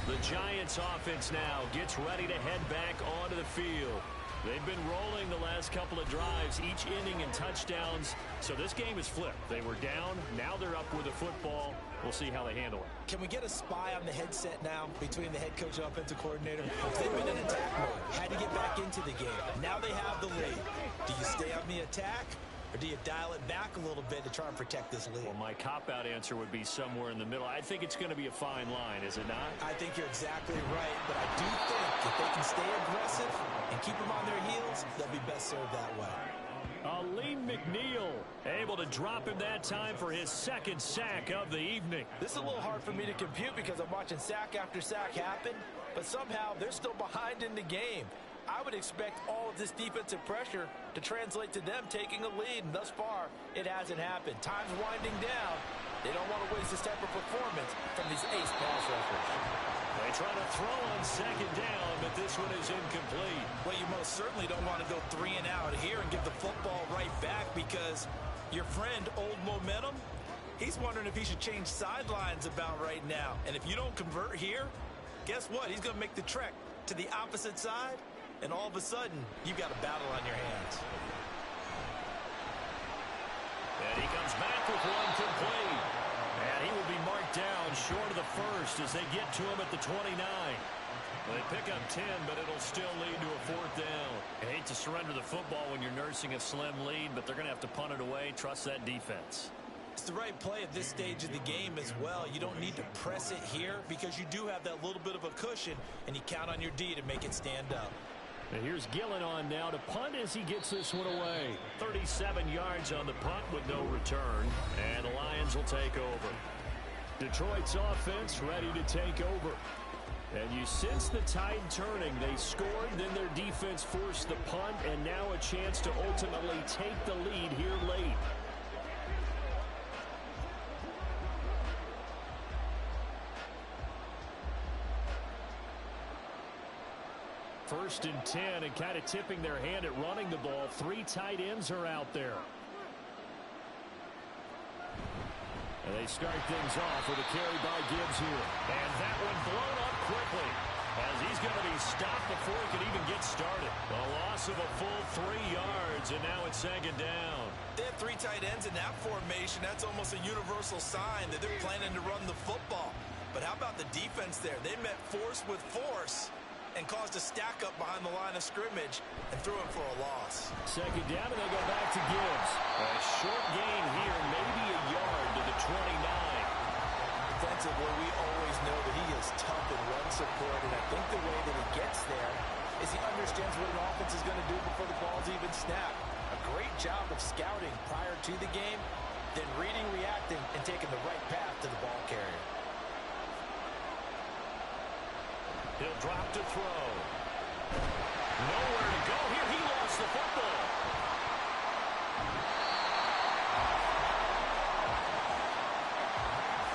The Giants offense now gets ready to head back onto the field. They've been rolling the last couple of drives, each inning in touchdowns. So this game is flipped. They were down. Now they're up with the football. We'll see how they handle it. Can we get a spy on the headset now between the head coach and offensive coordinator? They've been in attack mode. Had to get back into the game. Now they have the lead. Do you stay on the attack, or do you dial it back a little bit to try and protect this lead? Well, my cop-out answer would be somewhere in the middle. I think it's going to be a fine line, is it not? I think you're exactly right, but I do think if they can stay aggressive and keep them on their heels, they'll be best served that way. Aleem McNeil able to drop him that time for his second sack of the evening. This is a little hard for me to compute because I'm watching sack after sack happen, but somehow they're still behind in the game. I would expect all of this defensive pressure to translate to them taking a lead, and thus far, it hasn't happened. Time's winding down. They don't want to waste this type of performance from these ace pass rushers. They try to throw on second down, but this one is incomplete. Well, you most certainly don't want to go 3 and out here and give the football right back because your friend, Old Momentum, he's wondering if he should change sidelines about right now. And if you don't convert here, guess what? He's going to make the trek to the opposite side, and all of a sudden, you've got a battle on your hands. And he comes back with one complete. And he will be marked down short of the first as they get to him at the 29. They pick up 10, but it'll still lead to a 4th down. I hate to surrender the football when you're nursing a slim lead, but they're going to have to punt it away. Trust that defense. It's the right play at this stage of the game as well. You don't need to press it here because you do have that little bit of a cushion, and you count on your D to make it stand up. And here's Gillen on now to punt as he gets this one away. 37 yards on the punt with no return, and the Lions will take over. Detroit's offense ready to take over. And you sense the tide turning. They scored, then their defense forced the punt, and now a chance to ultimately take the lead here late. First and 10, and kind of tipping their hand at running the ball. 3 tight ends are out there. And they start things off with a carry by Gibbs here. And that one blown up quickly, as he's going to be stopped before he can even get started. A loss of a full 3 yards, and now it's 2nd down. They have 3 tight ends in that formation. That's almost a universal sign that they're planning to run the football. But how about the defense there? They met force with force and caused a stack up behind the line of scrimmage and threw him for a loss. 2nd down, and they go back to Gibbs. A short gain here, maybe a yard to the 29. Defensively, we always know that he is tough in run support, and I think the way that he gets there is he understands what an offense is going to do before the ball's even snapped. A great job of scouting prior to the game, then reading, reacting, and taking the right path to the ball carrier. He'll drop to throw. Nowhere to go here. He lost the football.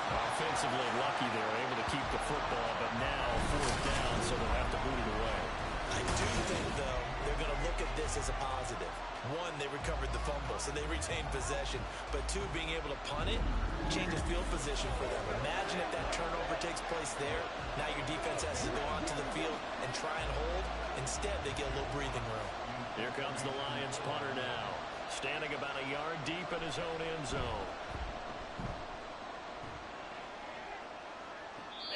Offensively lucky they're able to keep the football, but now 4th down, so they'll have to boot it away. I do think, though, they're going to look at this as a positive. 1, they recovered the fumble, so they retained possession. But 2, being able to punt it changes field position for them. Imagine if that turnover takes place there. Now your defense has to go onto the field and try and hold. Instead, they get a little breathing room. Here comes the Lions punter now, standing about a yard deep in his own end zone.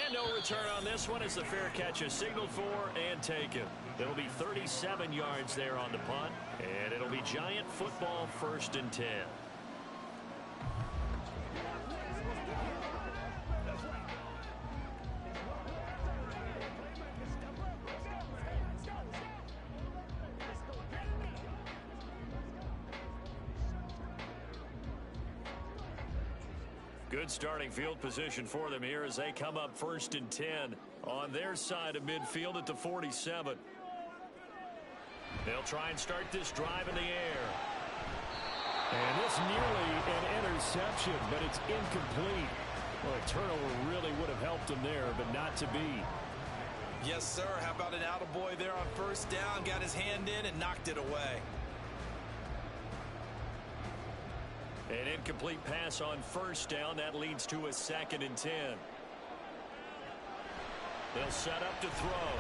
And no return on this one as the fair catch is signaled for and taken. It'll be 37 yards there on the punt, and it'll be Giant football 1st and 10. Good starting field position for them here as they come up 1st and 10 on their side of midfield at the 47. They'll try and start this drive in the air. And this nearly an interception, but it's incomplete. Well, a turnover really would have helped them there, but not to be. Yes, sir. How about an attaboy there on 1st down? Got his hand in and knocked it away. An incomplete pass on 1st down. That leads to a 2nd and 10. They'll set up to throw.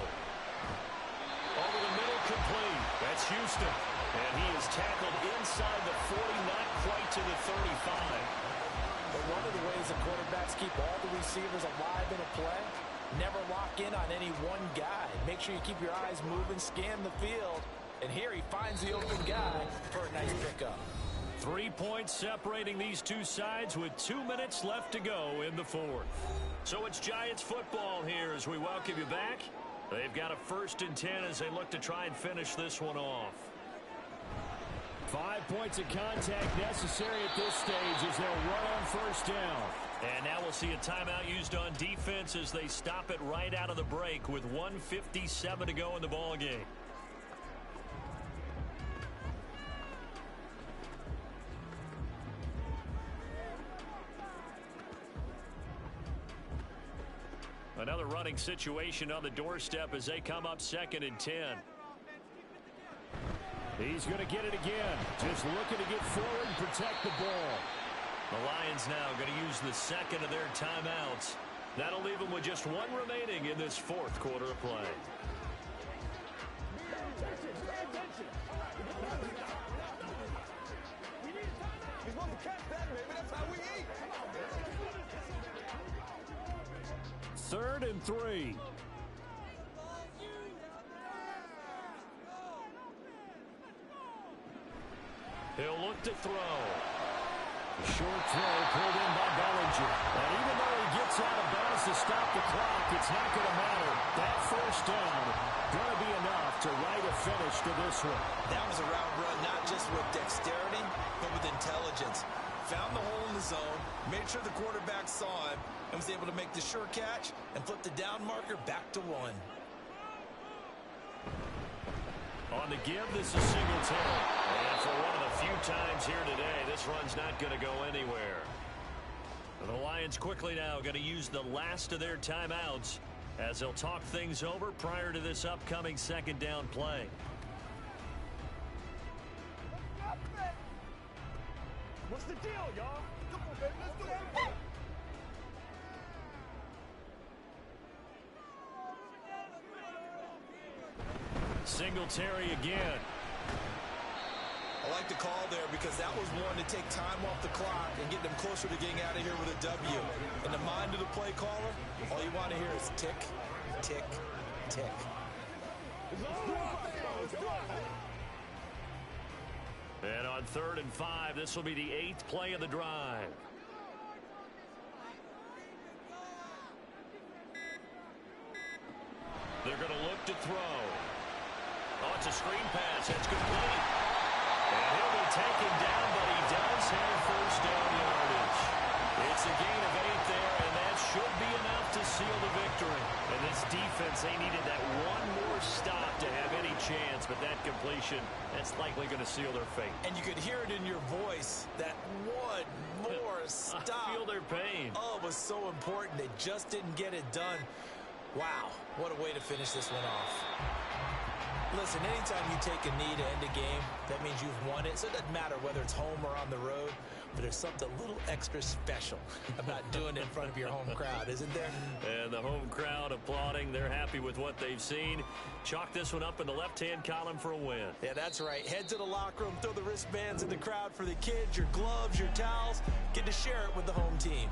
Over the middle, complete. That's Houston. And he is tackled inside the 40, not quite to the 35. But one of the ways the quarterbacks keep all the receivers alive in a play, never lock in on any one guy. Make sure you keep your eyes moving, scan the field. And here he finds the open guy for a nice pickup. 3 points separating these two sides with 2 minutes left to go in the 4th. So it's Giants football here as we welcome you back. They've got a 1st and 10 as they look to try and finish this one off. 5 points of contact necessary at this stage as they'll run on 1st down. And now we'll see a timeout used on defense as they stop it right out of the break with 1:57 to go in the ball game. Another running situation on the doorstep as they come up 2nd and 10. He's going to get it again. Just looking to get forward and protect the ball. The Lions now going to use the 2nd of their timeouts. That'll leave them with just 1 remaining in this 4th quarter of play. Third and 3. He'll look to throw. Short throw pulled in by Bellinger. And even though he gets out of bounds to stop the clock, it's not going to matter. That 1st down going to be enough to write a finish to this one. That was a route run, not just with dexterity, but with intelligence. Found the hole in the zone, made sure the quarterback saw him, and was able to make the sure catch and flip the down marker back to 1. On the give, this is Singletary. And for one of the few times here today, this run's not going to go anywhere. The Lions quickly now going to use the last of their timeouts as they'll talk things over prior to this upcoming second down play. What's the deal, y'all? Come on, baby. Let's do that. Singletary again. I like the call there because that was one to take time off the clock and get them closer to getting out of here with a W. In the mind of the play caller, all you want to hear is tick, tick, tick. And on 3rd and 5, this will be the 8th play of the drive. They're going to look to throw. Oh, it's a screen pass. It's complete. And he'll be taken down, but he does have first down yardage. It's a gain of 8 there, and that should be enough to seal the victory. And this defense, they needed that one more stop to have any chance, but that completion, that's likely going to seal their fate. And you could hear it in your voice, that one more stop. I feel their pain. Oh, it was so important. They just didn't get it done. Wow, what a way to finish this one off. Listen, anytime you take a knee to end a game, that means you've won it. So it doesn't matter whether it's home or on the road, but there's something a little extra special about doing it in front of your home crowd, isn't there? And the home crowd applauding. They're happy with what they've seen. Chalk this one up in the left-hand column for a win. Yeah, that's right. Head to the locker room, throw the wristbands in the crowd for the kids, your gloves, your towels. Get to share it with the home team.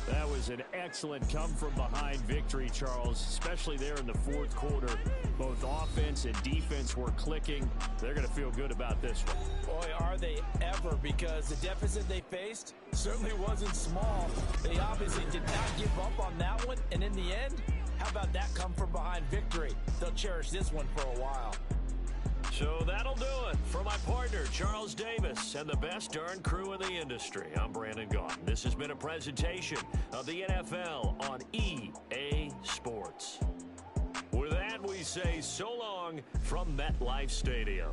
That was an excellent come-from-behind victory, Charles, especially there in the 4th quarter. Both offense and defense were clicking. They're going to feel good about this one. Boy, are they ever, because the deficit they faced certainly wasn't small. They obviously did not give up on that one, and in the end, how about that come-from-behind victory? They'll cherish this one for a while. So that'll do it for my partner, Charles Davis, and the best darn crew in the industry. I'm Brandon Gaughan. This has been a presentation of the NFL on EA Sports. With that, we say so long from MetLife Stadium.